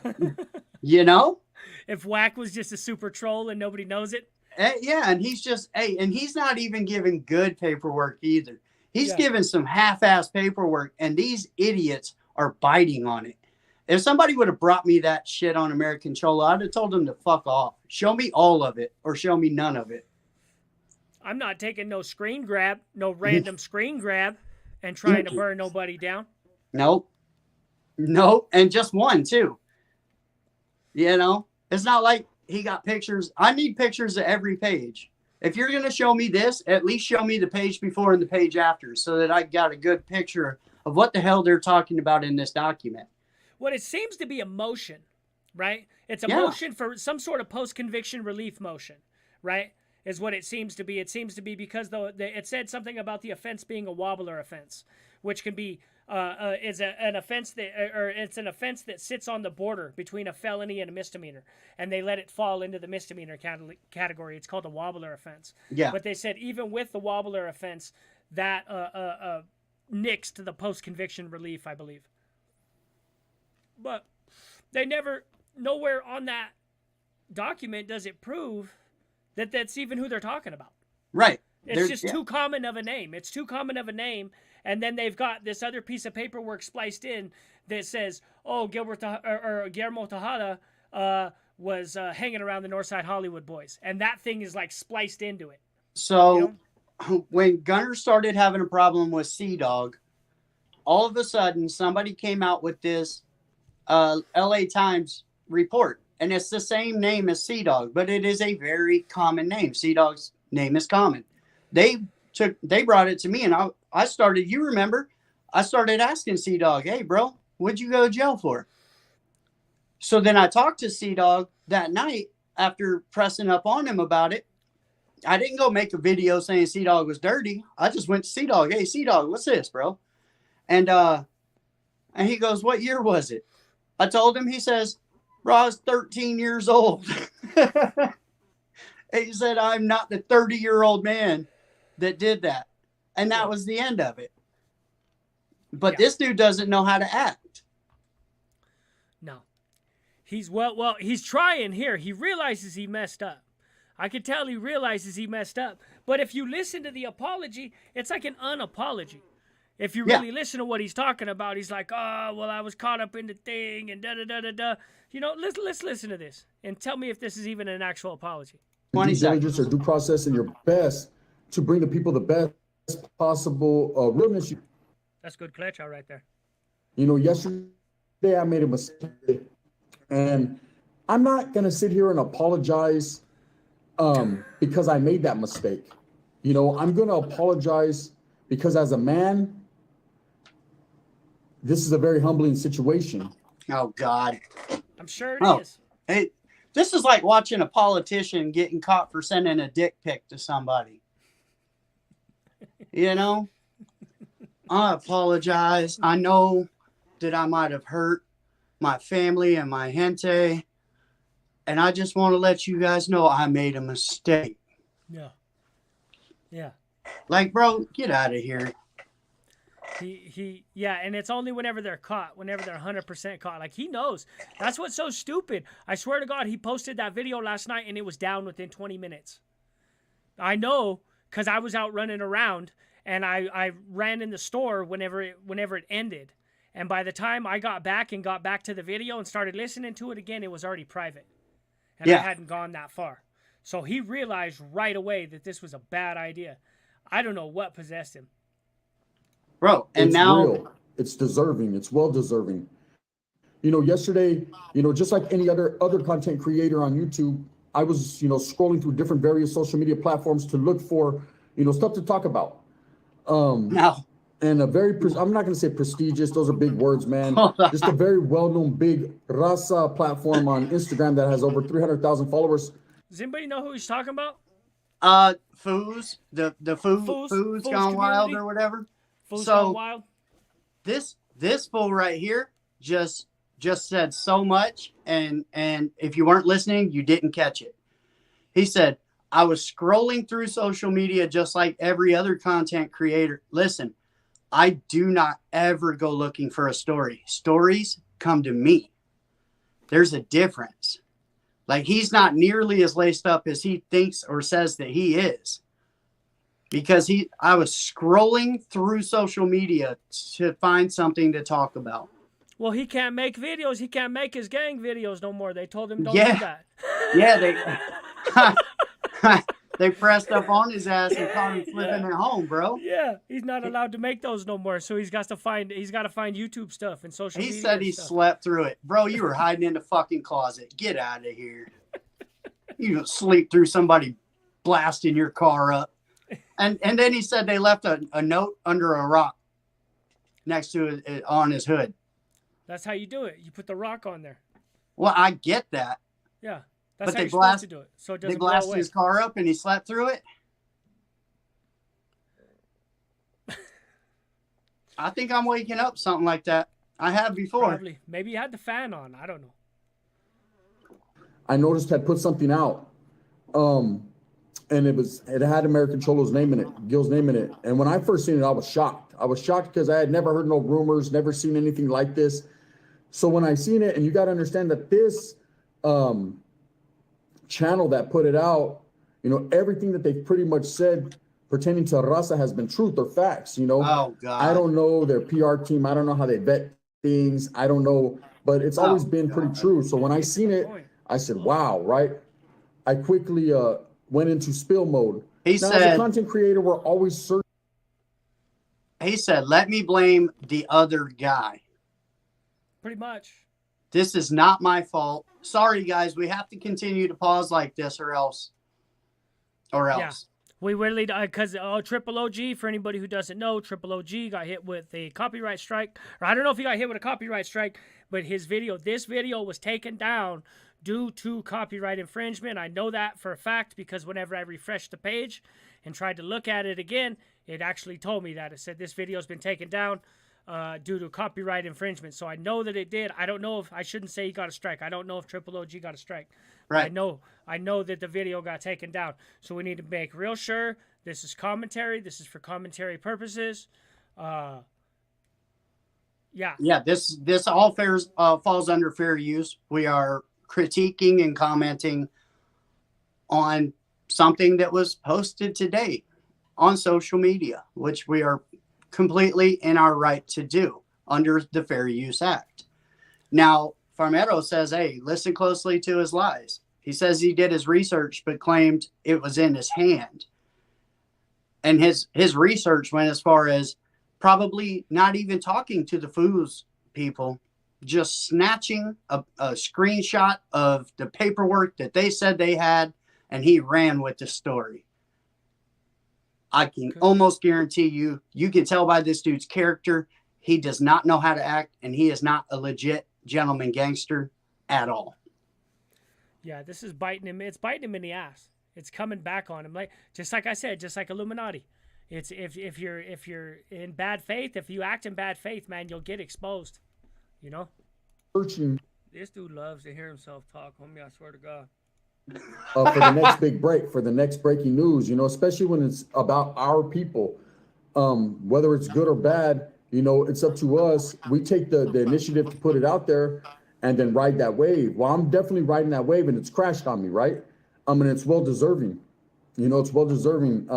You know? If Whack was just a super troll and nobody knows it. Yeah, and he's just, and he's not even giving good paperwork either. He's Yeah. giving some half-ass paperwork, and these idiots are biting on it. If somebody would have brought me that shit on American Cholo, I'd have told them to fuck off. Show me all of it, or show me none of it. I'm not taking no screen grab, no random screen grab, and trying to burn nobody down. Nope. Nope. And just one, too. You know? It's not like he got pictures. I need pictures of every page. If you're going to show me this, at least show me the page before and the page after so that I got a good picture of what the hell they're talking about in this document. What it seems to be a motion, right? It's a Yeah. motion for some sort of post-conviction relief motion, right? Is what it seems to be. It seems to be because it said something about the offense being a wobbler offense, which can be an offense it's an offense that sits on the border between a felony and a misdemeanor, and they let it fall into the misdemeanor category. It's called a wobbler offense. Yeah. But they said even with the wobbler offense, that nixed the post-conviction relief, I believe. But they nowhere on that document does it prove that that's even who they're talking about. Right. It's just too common of a name. It's too common of a name. And then they've got this other piece of paperwork spliced in that says, oh, Guillermo Tejada was hanging around the Northside Hollywood boys. And that thing is like spliced into it. So when Gunner started having a problem with Sea-Dog, all of a sudden somebody came out with this LA Times report. And it's the same name as Sea-Dog, but it is a very common name. Sea-Dog's name is common. They brought it to me, and I started, you remember, I started asking Sea-Dog, hey, bro, what'd you go to jail for? So then I talked to Sea-Dog that night after pressing up on him about it. I didn't go make a video saying Sea-Dog was dirty. I just went to Sea-Dog, hey, Sea-Dog, what's this, bro? And he goes, what year was it? I told him, he says, bro, I was 13 years old. He said, I'm not the 30-year-old man that did that. And that was the end of it. But this dude doesn't know how to act. No. He's he's trying here. He realizes he messed up. I can tell he realizes he messed up. But if you listen to the apology, it's like an unapology. If you really listen to what he's talking about, he's like, oh, well, I was caught up in the thing and da-da-da-da-da. You know, let's listen to this and tell me if this is even an actual apology. Due diligence or due process and your best to bring the people the best possible realness. That's good clutch out right there. You know, yesterday I made a mistake, and I'm not going to sit here and apologize because I made that mistake. You know, I'm going to apologize because as a man, this is a very humbling situation. Oh, God. I'm sure it is. Hey, this is like watching a politician getting caught for sending a dick pic to somebody. You know? I apologize. I know that I might have hurt my family and my gente. And I just want to let you guys know I made a mistake. Yeah. Yeah. Like, bro, get out of here. Yeah, and it's only whenever they're caught, whenever they're 100% caught. Like, he knows. That's what's so stupid. I swear to God, he posted that video last night and it was down within 20 minutes. I know, because I was out running around and I ran in the store whenever it ended. And by the time I got back to the video and started listening to it again, it was already private. And I hadn't gone that far. So he realized right away that this was a bad idea. I don't know what possessed him. Bro, and it's now real. It's deserving. It's well deserving. You know, yesterday, you know, just like any other content creator on YouTube, I was, you know, scrolling through different various social media platforms to look for, you know, stuff to talk about. now, and a very, I'm not going to say prestigious. Those are big words, man. Just a very well-known big raza platform on Instagram that has over 300,000 followers. Does anybody know who he's talking about? Foos, the Foos Gone Wild or whatever. Foos Gone Wild. This fool right here just said so much, and if you weren't listening, you didn't catch it. He said, I was scrolling through social media just like every other content creator. Listen, I do not ever go looking for a story. Stories come to me. There's a difference. Like, he's not nearly as laced up as he thinks or says that he is. Because I was scrolling through social media to find something to talk about. Well, he can't make videos. He can't make his gang videos no more. They told him don't do that. Yeah, they pressed up on his ass and caught him flipping at home, bro. Yeah, he's not allowed to make those no more. So he's got to find YouTube stuff and social media. He said he slept through it. Bro, you were hiding in the fucking closet. Get out of here. You don't sleep through somebody blasting your car up. And then he said they left a note under a rock next to it on his hood. That's how you do it. You put the rock on there. Well, I get that. Yeah. That's but how you're supposed to do it. So it doesn't blow away. They blasted his car up and he slept through it? I think I'm waking up something like that. I have before. Probably. Maybe you had the fan on. I don't know. I noticed had put something out. And it had American Cholo's name in it, Gil's name in it. And when I first seen it, I was shocked. I was shocked because I had never heard no rumors, never seen anything like this. So when I seen it, and you got to understand that this channel that put it out, you know, everything that they've pretty much said pertaining to Raza has been truth or facts, you know. Oh, God. I don't know their PR team. I don't know how they vet things. I don't know, but it's always been pretty true. So when I seen it, I said, wow, right? I quickly went into spill mode. As a content creator, we're always searching. He said, let me blame the other guy. Pretty much. This is not my fault. Sorry, guys. We have to continue to pause like this or else. Yeah. We really, because Triple OG, for anybody who doesn't know, Triple OG got hit with a copyright strike. Or I don't know if he got hit with a copyright strike, but this video was taken down due to copyright infringement. I know that for a fact because whenever I refreshed the page and tried to look at it again, it actually told me that. It said this video has been taken down due to copyright infringement. So I know that it did. I don't know if I shouldn't say he got a strike. I don't know if Triple OG got a strike. Right. I know that the video got taken down. So we need to make real sure this is commentary. This is for commentary purposes. Yeah. Yeah, this all falls under fair use. We are critiquing and commenting on something that was posted today on social media, which we are completely in our right to do under the Fair Use Act. Now, Farmero says, hey, listen closely to his lies. He says he did his research, but claimed it was in his hand. And his research went as far as probably not even talking to the Foos people, just snatching a screenshot of the paperwork that they said they had, and he ran with the story. I can almost guarantee you can tell by this dude's character, he does not know how to act, and he is not a legit gentleman gangster at all. Yeah, this is biting him. It's biting him in the ass. It's coming back on him. Like I said, just like Illuminati. It's if you're in bad faith, if you act in bad faith, man, you'll get exposed. You know? This dude loves to hear himself talk, homie, I swear to God. For the next big break, for the next breaking news, you know, especially when it's about our people, whether it's good or bad, you know, it's up to us. We take the initiative to put it out there and then ride that wave. Well, I'm definitely riding that wave and it's crashed on me, right? I mean, it's well deserving. You know, it's well deserving.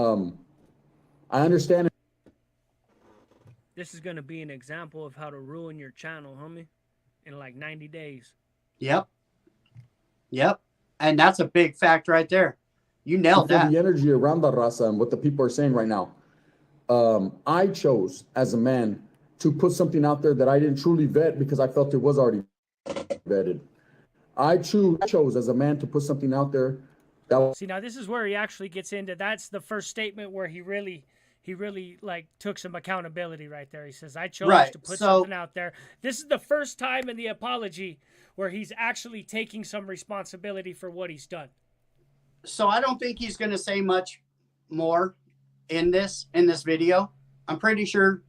I understand it. This is going to be an example of how to ruin your channel, homie, in like 90 days. Yep. And that's a big fact right there. You nailed that. The energy around the raza and what the people are saying right now. I chose as a man to put something out there that I didn't truly vet because I felt it was already vetted. I chose as a man to put something out there that was... See, now this is where he actually gets into, that's the first statement where he really like took some accountability right there. He says, I chose to put something out there. This is the first time in the apology where he's actually taking some responsibility for what he's done. So I don't think he's going to say much more in this video. I'm pretty sure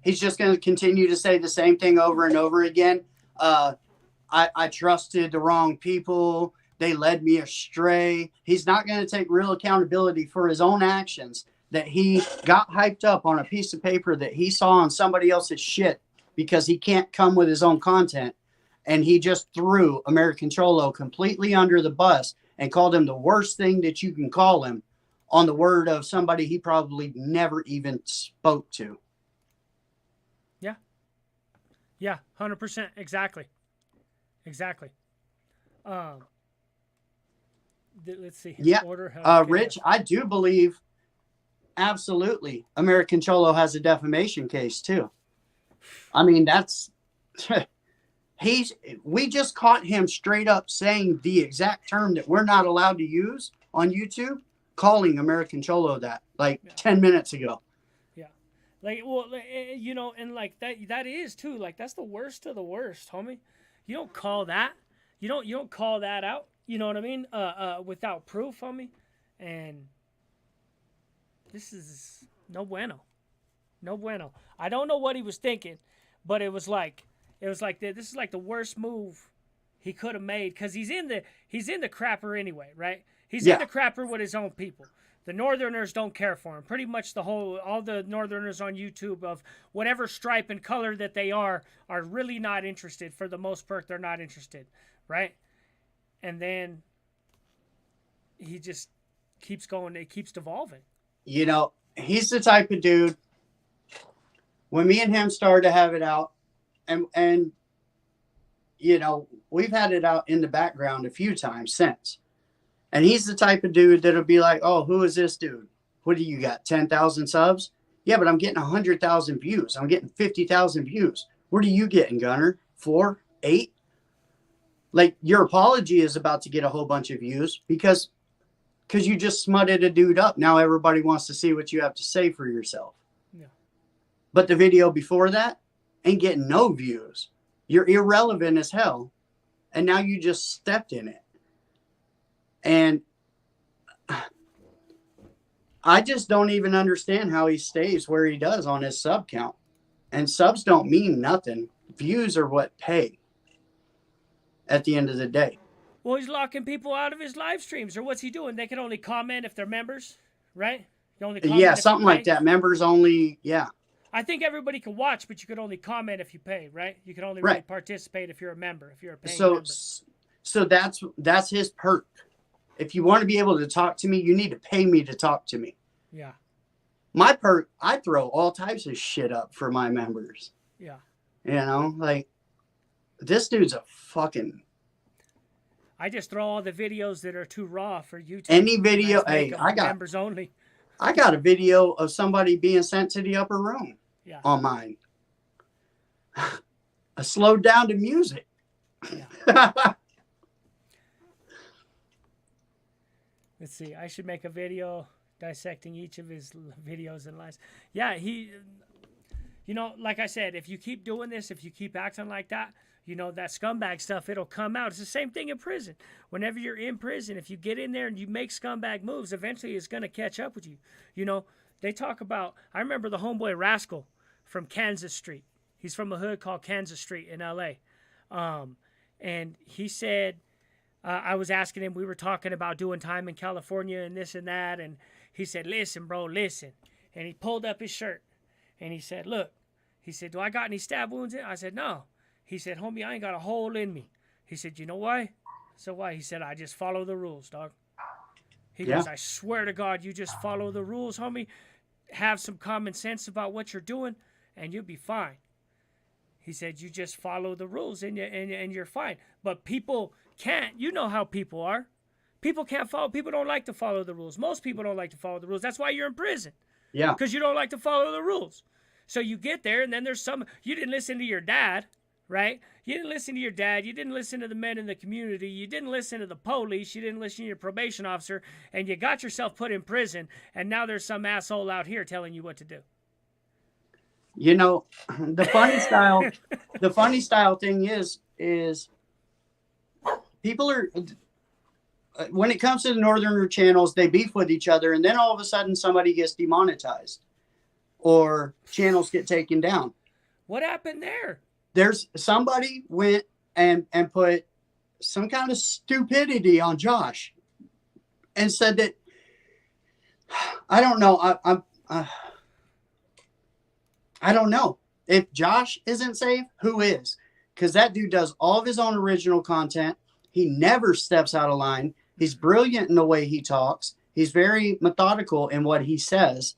he's just going to continue to say the same thing over and over again. I trusted the wrong people. They led me astray. He's not going to take real accountability for his own actions, that he got hyped up on a piece of paper that he saw on somebody else's shit because he can't come with his own content. and he just threw American Cholo completely under the bus and called him the worst thing that you can call him on the word of somebody he probably never even spoke to. Yeah, 100%. Exactly. Let's see. Yeah. Order. Okay. Rich, I do believe absolutely American Cholo has a defamation case too. I mean, that's we just caught him straight up saying the exact term that we're not allowed to use on YouTube, calling American Cholo that like 10 minutes ago. Like, well, you know, and like that is too, like, that's the worst of the worst, homie. You don't call that. You don't call that out. You know what I mean? Without proof, homie. And this is no bueno. No bueno. I don't know what he was thinking, but it was like this is like the worst move he could have made, because he's in the crapper anyway, right? He's in the crapper with his own people. The Northerners don't care for him. Pretty much all the Northerners on YouTube of whatever stripe and color that they are really not interested. For the most part, they're not interested, right? And then he just keeps going. It keeps devolving. You know, he's the type of dude, when me and him started to have it out, and you know, we've had it out in the background a few times since. And he's the type of dude that'll be like, oh, who is this dude? What do you got, 10,000 subs? Yeah, but I'm getting 100,000 views. I'm getting 50,000 views. What are you getting, Gunner? 4, 8? Like, your apology is about to get a whole bunch of views because you just smutted a dude up. Now everybody wants to see what you have to say for yourself. Yeah. But the video before that ain't getting no views. You're irrelevant as hell. And now you just stepped in it. And I just don't even understand how he stays where he does on his sub count. And subs don't mean nothing. Views are what pay at the end of the day. Well, he's locking people out of his live streams, or what's he doing? They can only comment if they're members, right? You only comment Yeah, if something you like pay. that. Members only, yeah. I think everybody can watch, but you could only comment if you pay, right? You can only Right. really participate if you're a member, if you're a paying member. So that's his perk. If you want to be able to talk to me, you need to pay me to talk to me. Yeah. My perk, I throw all types of shit up for my members. Yeah. You know, like, this dude's a fucking... I just throw all the videos that are too raw for YouTube. Any video, Let's make hey, them I got members only. I got a video of somebody being sent to the upper room on mine. I slowed down to music. Yeah. Let's see. I should make a video dissecting each of his videos and lives. Yeah, you know, like I said, if you keep doing this, if you keep acting like that, you know, that scumbag stuff, it'll come out. It's the same thing in prison. Whenever you're in prison, if you get in there and you make scumbag moves, eventually it's going to catch up with you. You know, they talk about, I remember the homeboy Rascal from Kansas Street. He's from a hood called Kansas Street in LA. And he said, I was asking him, we were talking about doing time in California and this and that. And he said, listen, bro, listen. And he pulled up his shirt and he said, look, he said, do I got any stab wounds in? I said, no. He said, homie, I ain't got a hole in me. He said, you know why? So why? He said, I just follow the rules, dog. He goes, I swear to God, you just follow the rules, homie. Have some common sense about what you're doing and you'll be fine. He said, you just follow the rules and you're fine. But people can't. You know how people are. People can't follow. People don't like to follow the rules. Most people don't like to follow the rules. That's why you're in prison. Yeah. Because you don't like to follow the rules. So you get there and then there's you didn't listen to your dad, right? You didn't listen to your dad. You didn't listen to the men in the community. You didn't listen to the police. You didn't listen to your probation officer. And you got yourself put in prison. And now there's some asshole out here telling you what to do. You know, the funny style thing is people are, when it comes to the Northerner channels, they beef with each other, and then all of a sudden somebody gets demonetized or channels get taken down. What happened there? There's somebody went and put some kind of stupidity on Josh and said that, I don't know. I don't know. If Josh isn't safe, who is? because that dude does all of his own original content. He never steps out of line. He's brilliant in the way he talks. He's very methodical in what he says.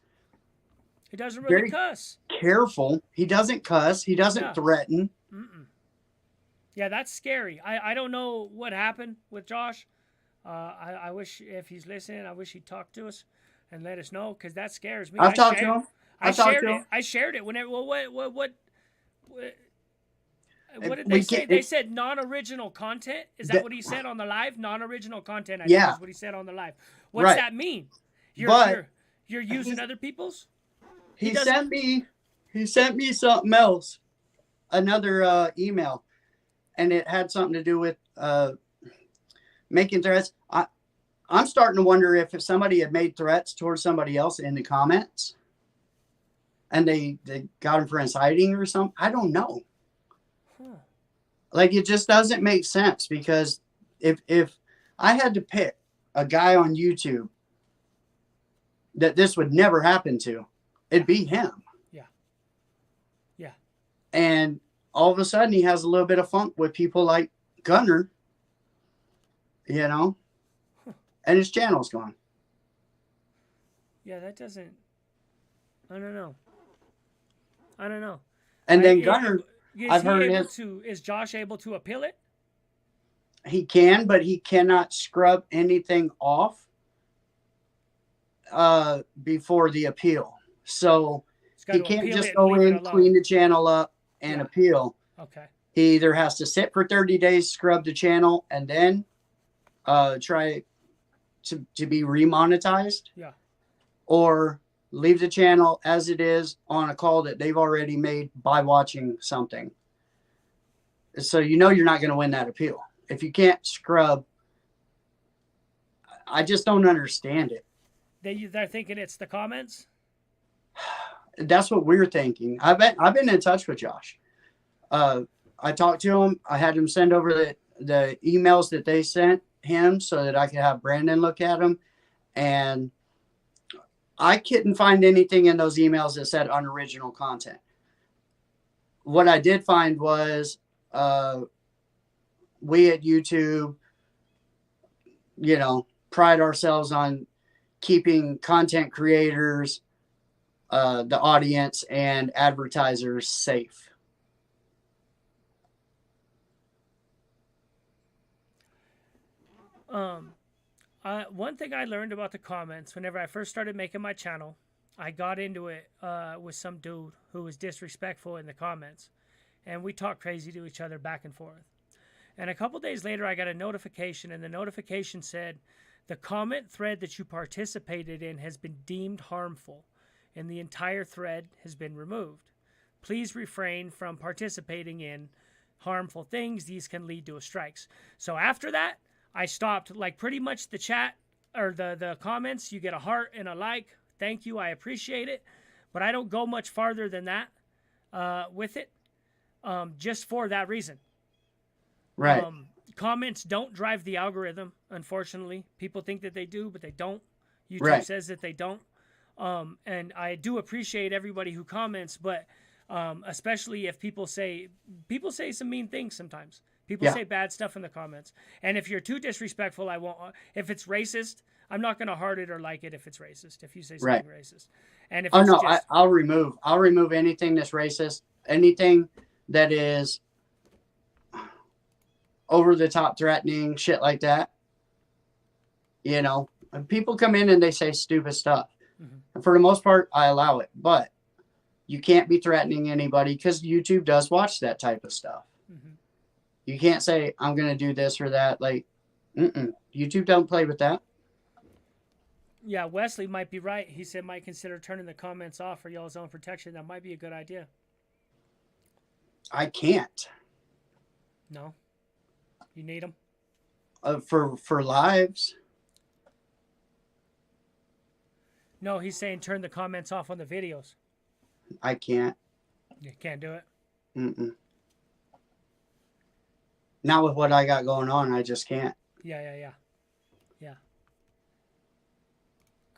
He doesn't really Very cuss. careful. He doesn't cuss. He doesn't threaten. Mm-mm. Yeah, that's scary. I don't know what happened with Josh. I wish, if he's listening, I wish he'd talk to us and let us know, because that scares me. I've talked to him. I shared it whenever. Well, what did they say? They said non-original content. Is that what he said on the live? Non-original content. I think is what he said on the live. What's that mean? You're using other people's. He sent me something else, another email, and it had something to do with making threats. I'm starting to wonder if somebody had made threats towards somebody else in the comments, and they got him for inciting or something. I don't know. Like, it just doesn't make sense, because if I had to pick a guy on YouTube that this would never happen to, it'd be him. Yeah. And all of a sudden he has a little bit of funk with people like Gunner, you know, and his channel's gone. Yeah, that doesn't. I don't know. And then Gunner, I've heard is Josh able to appeal it? He can, but he cannot scrub anything off before the appeal. So he can't just go in, clean the channel up, and appeal. Okay. He either has to sit for 30 days, scrub the channel, and then try to be remonetized. Yeah. Or leave the channel as it is on a call that they've already made by watching something. So you're not going to win that appeal. If you can't scrub, I just don't understand it. They're thinking it's the comments? That's what we're thinking. I've been in touch with Josh. I talked to him. I had him send over the emails that they sent him so that I could have Brandon look at them. And I couldn't find anything in those emails that said unoriginal content. What I did find was we at YouTube, pride ourselves on keeping content creators, the audience, and advertisers safe. One thing I learned about the comments whenever I first started making my channel, I got into it with some dude who was disrespectful in the comments, and we talked crazy to each other back and forth. And a couple days later, I got a notification, and the notification said, the comment thread that you participated in has been deemed harmful, and the entire thread has been removed. Please refrain from participating in harmful things. These can lead to strikes. So after that, I stopped, like, pretty much the chat or the comments. You get a heart and a like. Thank you. I appreciate it. But I don't go much farther than that with it, just for that reason. Right. Comments don't drive the algorithm, unfortunately. People think that they do, but they don't. YouTube says that they don't. And I do appreciate everybody who comments, but especially if people say some mean things sometimes. People say bad stuff in the comments. And if you're too disrespectful, I won't. If it's racist, I'm not going to heart it or like it if it's racist, if you say something racist. And if I'll remove anything that's racist, anything that is over the top threatening, shit like that. People come in and they say stupid stuff. Mm-hmm. And for the most part, I allow it. But you can't be threatening anybody because YouTube does watch that type of stuff. Mm-hmm. You can't say, I'm going to do this or that. Like, YouTube don't play with that. Yeah, Wesley might be right. He said might consider turning the comments off for y'all's own protection. That might be a good idea. I can't. No? You need them? For lives. No, he's saying turn the comments off on the videos. I can't. You can't do it? Not with what I got going on. I just can't. Yeah.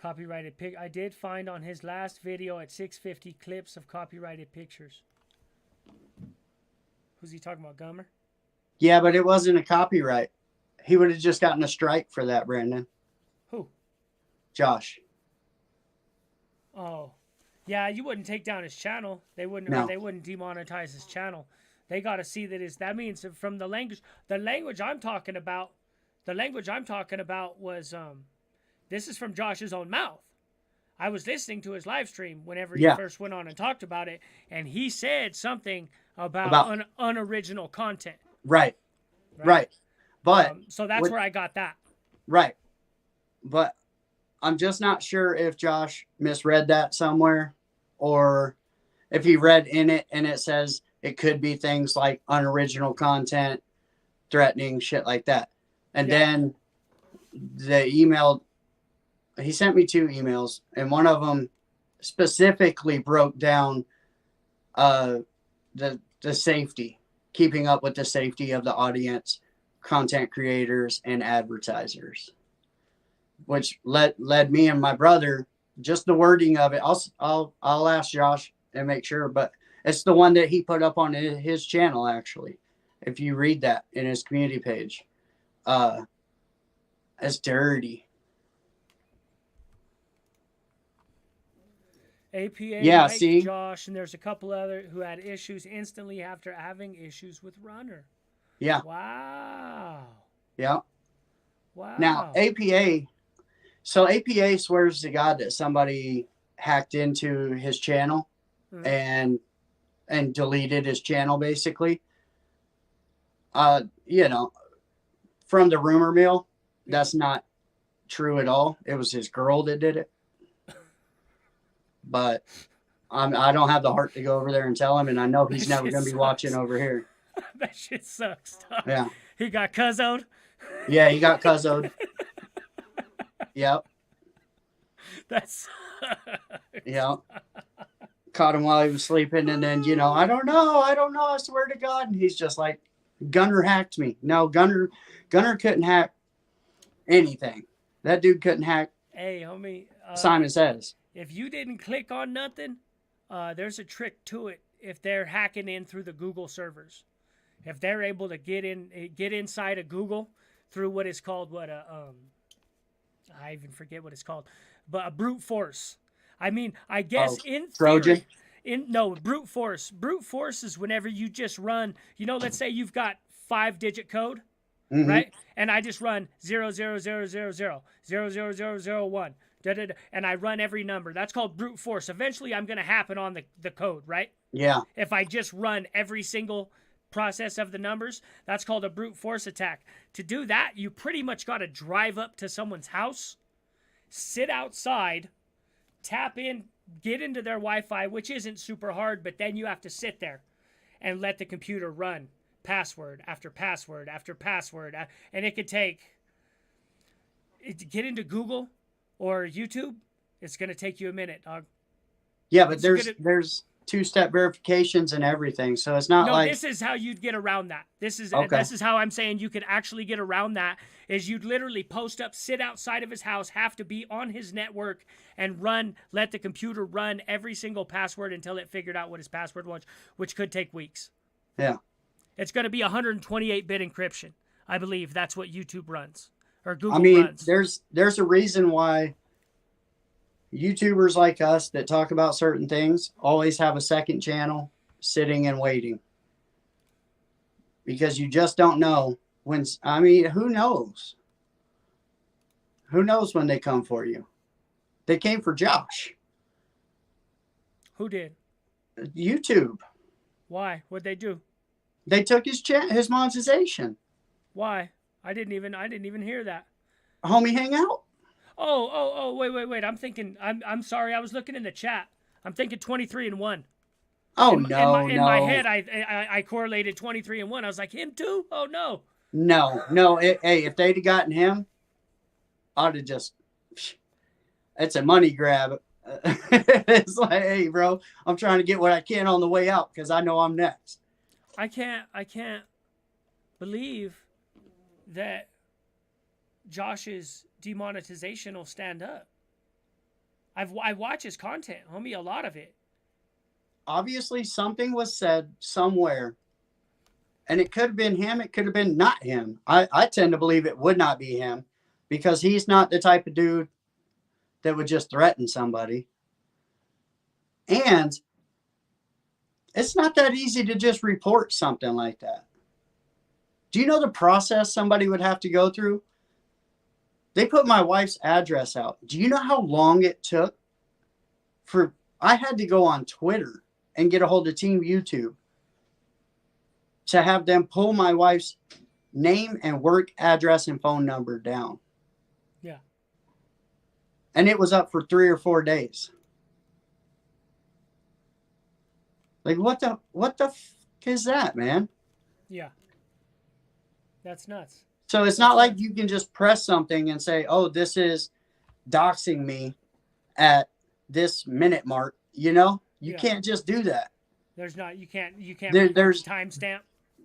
Copyrighted pic. I did find on his last video at 650 clips of copyrighted pictures. Who's he talking about, Gummer? Yeah, but it wasn't a copyright. He would have just gotten a strike for that, Brandon. Who? Josh. Oh, yeah. You wouldn't take down his channel. They wouldn't. No. Or they wouldn't demonetize his channel. They got to see that means from the language. The language I'm talking about. The language I'm talking about was this is from Josh's own mouth. I was listening to his live stream whenever he first went on and talked about it, and he said something about unoriginal content. Right. But so that's where I got that. Right. But I'm just not sure if Josh misread that somewhere, or if he read in it and it says it could be things like unoriginal content, threatening, shit like that. And then the email, he sent me 2 emails, and one of them specifically broke down the safety, keeping up with the safety of the audience, content creators, and advertisers, which led me and my brother, just the wording of it. I'll ask Josh and make sure, but it's the one that he put up on his channel, actually. If you read that in his community page, it's dirty. APA, see? Josh, and there's a couple other who had issues instantly after having issues with Runner. Yeah. Wow. Yeah. Wow. Now, APA swears to God that somebody hacked into his channel and deleted his channel, basically. You know, from the rumor mill, that's not true at all. It was his girl that did it. But I don't have the heart to go over there and tell him, and I know he's never going to be watching over here. That shit sucks, dog. Yeah. He got cuzzoed? Yeah, he got cuzzoed. Yep. That's. Yep. Caught him while he was sleeping, and then, you know, I don't know, I swear to God. And he's just like, Gunner hacked me. No, Gunner couldn't hack anything. That dude couldn't hack. Hey, homie. Simon Says. If you didn't click on nothing, there's a trick to it. If they're hacking in through the Google servers, if they're able to get inside of Google through what is called I even forget what it's called, but a brute force. I mean, I guess in Trojan. Brute force. Brute force is whenever you just run. You know, let's say you've got 5-digit code, right? And I just run 00000000001. And I run every number. That's called brute force. Eventually, I'm going to happen on the code, right? Yeah. If I just run every single process of the numbers, that's called a brute force attack. To do that, you pretty much got to drive up to someone's house, sit outside, tap in, get into their Wi-Fi, which isn't super hard, but then you have to sit there and let the computer run password after password after password. And it could take, get into Google or YouTube, it's going to take you a minute, dog. Yeah, but there's 2-step verifications and everything, so it's not like... No, this is how you'd get around that. This is how I'm saying you could actually get around that, is you'd literally post up, sit outside of his house, have to be on his network, and let the computer run every single password until it figured out what his password was, which could take weeks. Yeah. It's going to be 128-bit encryption. I believe that's what YouTube runs. Or Google runs. There's a reason why YouTubers like us that talk about certain things always have a second channel sitting and waiting. Because you just don't know when, who knows? Who knows when they come for you? They came for Josh. Who did? YouTube. Why? What'd they do? They took his monetization. Why? I didn't even hear that. Homie Hangout. Oh, wait. I'm sorry. I was looking in the chat. I'm thinking 23-1. Oh, in my head, I correlated 23-1. I was like, him too? Oh, no. No. Hey, if they'd have gotten him, I'd have just, it's a money grab. It's like, hey, bro, I'm trying to get what I can on the way out because I know I'm next. I can't believe that Josh's demonetization will stand up. I watch his content, homie, a lot of it. Obviously, something was said somewhere And it could have been him. It could have been not him. I tend to believe it would not be him because he's not the type of dude that would just threaten somebody. And it's not that easy to just report something like that. Do you know the process somebody would have to go through? They put my wife's address out. Do you know how long it took I had to go on Twitter and get a hold of Team YouTube to have them pull my wife's name and work address and phone number down. Yeah. And it was up for 3 or 4 days. Like, what the f is that, man? Yeah. That's nuts. So it's not like you can just press something and say, oh, this is doxing me at this minute mark. You know, you can't just do that. There's not, you can't there's timestamp.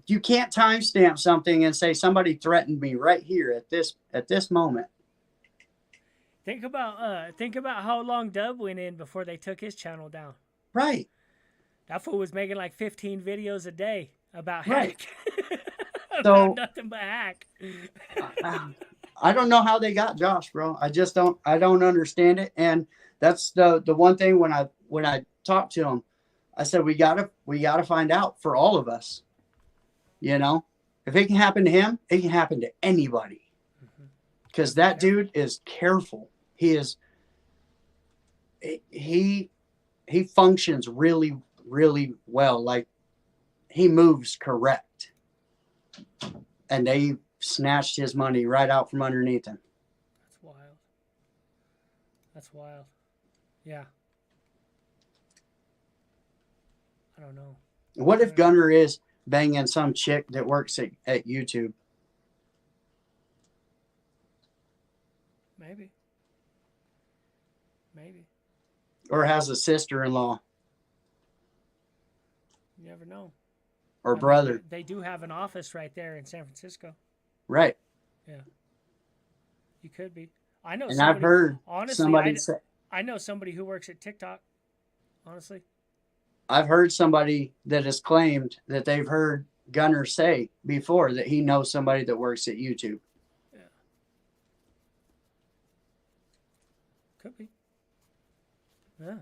You can't timestamp something and say somebody threatened me right here at this moment. Think about how long Dub went in before they took his channel down. Right. That fool was making like 15 videos a day about Right. hack. So nothing but hack. I don't know how they got Josh, bro. I don't understand it. And that's the one thing when I talked to him, I said we gotta find out for all of us. You know, if it can happen to him, it can happen to anybody. Because that dude is careful. He is. He functions really, really well. Like he moves correct. And they snatched his money right out from underneath him. That's wild. That's wild. Yeah. I don't know. What if Gunner is banging some chick that works at YouTube? Maybe. Or has a sister-in-law. You never know. Or brother. They do have an office right there in San Francisco. Right. Yeah. You could be. I know. And I've heard somebody say. I know somebody who works at TikTok. Honestly. I've heard somebody that has claimed that they've heard Gunner say before that he knows somebody that works at YouTube. Yeah. Could be. Yeah.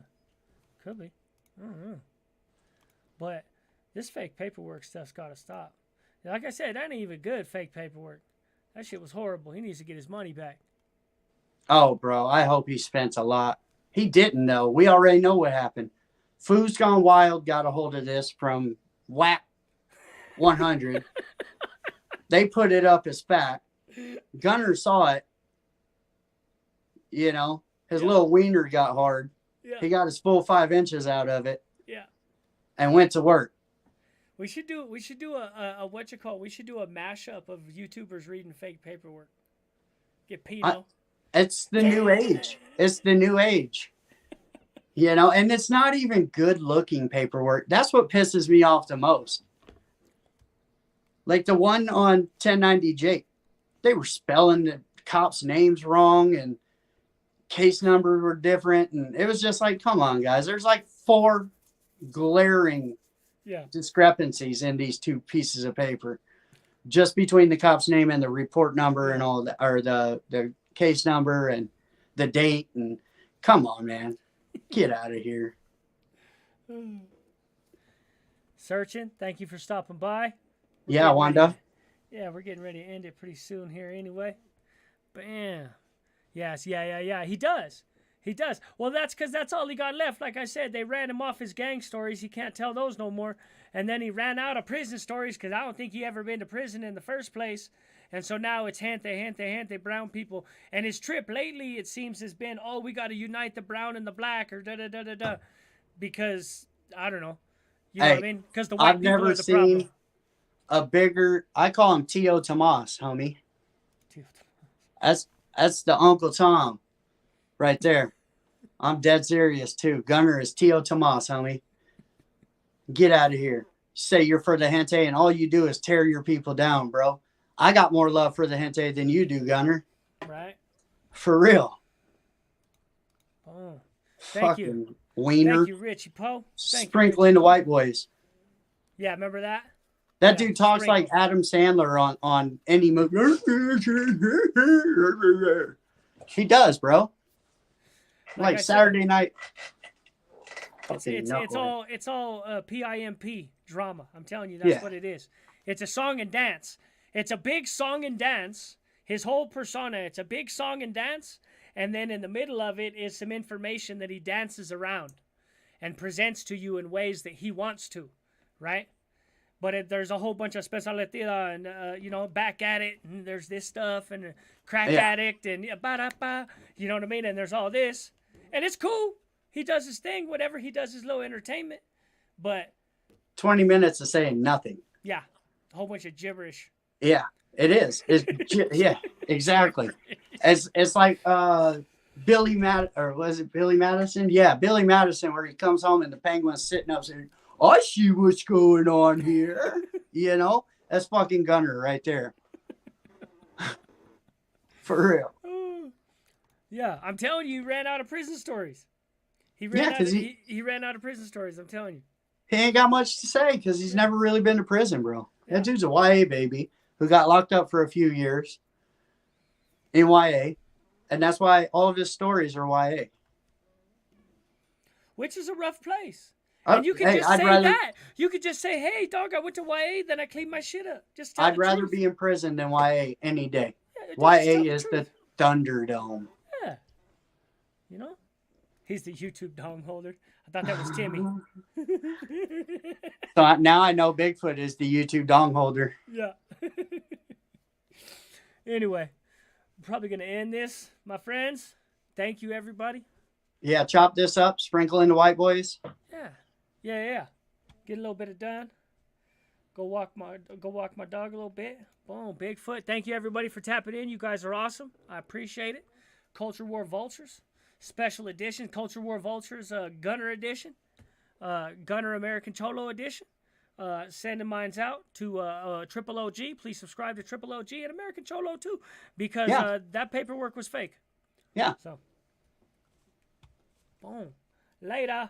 Could be. I don't know. But this fake paperwork stuff's got to stop. Like I said, that ain't even good fake paperwork. That shit was horrible. He needs to get his money back. Oh, bro, I hope he spent a lot. He didn't know. We already know what happened. Foo's Gone Wild got a hold of this from WAP 100. They put it up as fact. Gunner saw it. You know, his little wiener got hard. Yeah. He got his full 5 inches out of it. Yeah. And went to work. We should do a what you call? We should do a mashup of YouTubers reading fake paperwork. Get Pino. It's the new age. It's the new age. You know, and it's not even good looking paperwork. That's what pisses me off the most. Like the one on 1090 Jake, they were spelling the cops' names wrong and case numbers were different. And it was just like, come on, guys. There's like 4 glaring discrepancies in these 2 pieces of paper. Just between the cop's name and the report number and all that, or the case number and the date. And come on, man. Get out of here. Searching. Thank you for stopping by. Yeah, Wanda. We're getting ready to end it pretty soon here anyway. Bam. Yes, yeah. He does. Well, that's because that's all he got left. Like I said, they ran him off his gang stories. He can't tell those no more. And then he ran out of prison stories because I don't think he ever been to prison in the first place. And so now it's gente, brown people. And his trip lately, it seems, has been, oh, we got to unite the brown and the black or da-da-da-da-da. Because, I don't know. You know what I mean? Because the white people are the problem. A bigger, I call him Tio Tomas, homie. That's the Uncle Tom right there. I'm dead serious, too. Gunner is Tio Tomas, homie. Get out of here. Say you're for the gente and all you do is tear your people down, bro. I got more love for the gente than you do, Gunner. Right. For real. Oh, thank you. Wiener. Thank you, Richie Poe. Sprinkling the white boys. Yeah, remember that? That Yeah, dude talks like sprinkles. Adam Sandler on any movie. He does, bro. Like I said, Saturday night. it's all PIMP drama. I'm telling you, that's Yeah. what it is. It's a song and dance. It's a big song and dance. His whole persona, it's a big song and dance, and then in the middle of it is some information that he dances around and presents to you in ways that he wants to, right? But there's a whole bunch of specialidad and, you know, back at it, and there's this stuff, and crack Yeah. addict, and ba-da-ba, you know what I mean? And there's all this. And it's cool. He does his thing, whatever. He does his little entertainment. But, 20 minutes of saying nothing. yeah, a whole bunch of gibberish. Yeah, it is. Yeah, exactly. It's like Billy or was it Billy Madison? Yeah, Billy Madison, where he comes home and the penguin's sitting up saying, I see what's going on here. You know, that's fucking Gunner right there. For real. Yeah, I'm telling you, he ran out of prison stories. He Yeah, ran 'cause he ran out of prison stories, I'm telling you. He ain't got much to say because he's never really been to prison, bro. That dude's a YA baby who got locked up for a few years in YA. And that's why all of his stories are YA. Which is a rough place. And you can just say that. You could just say, hey, dog, I went to YA, then I cleaned my shit up. Just tell I'd the rather truth. be in prison than YA any day. Yeah, just YA tell is the truth. Thunderdome. Yeah. You know? He's the YouTube dong holder. I thought that was Timmy. So now I know Bigfoot is the YouTube dong holder. Yeah. Anyway, I'm probably going to end this, my friends. Thank you, everybody. Yeah, chop this up, sprinkle in the white boys. Yeah. Get a little bit of done. Go walk my dog a little bit. Boom, Bigfoot. Thank you, everybody, for tapping in. You guys are awesome. I appreciate it. Culture War Vultures, special edition. Culture War Vultures, Gunner edition. Gunner American Cholo edition. Sending mines out to Triple OG. Please subscribe to Triple OG and American Cholo too, because that paperwork was fake. Yeah. So, boom. Later.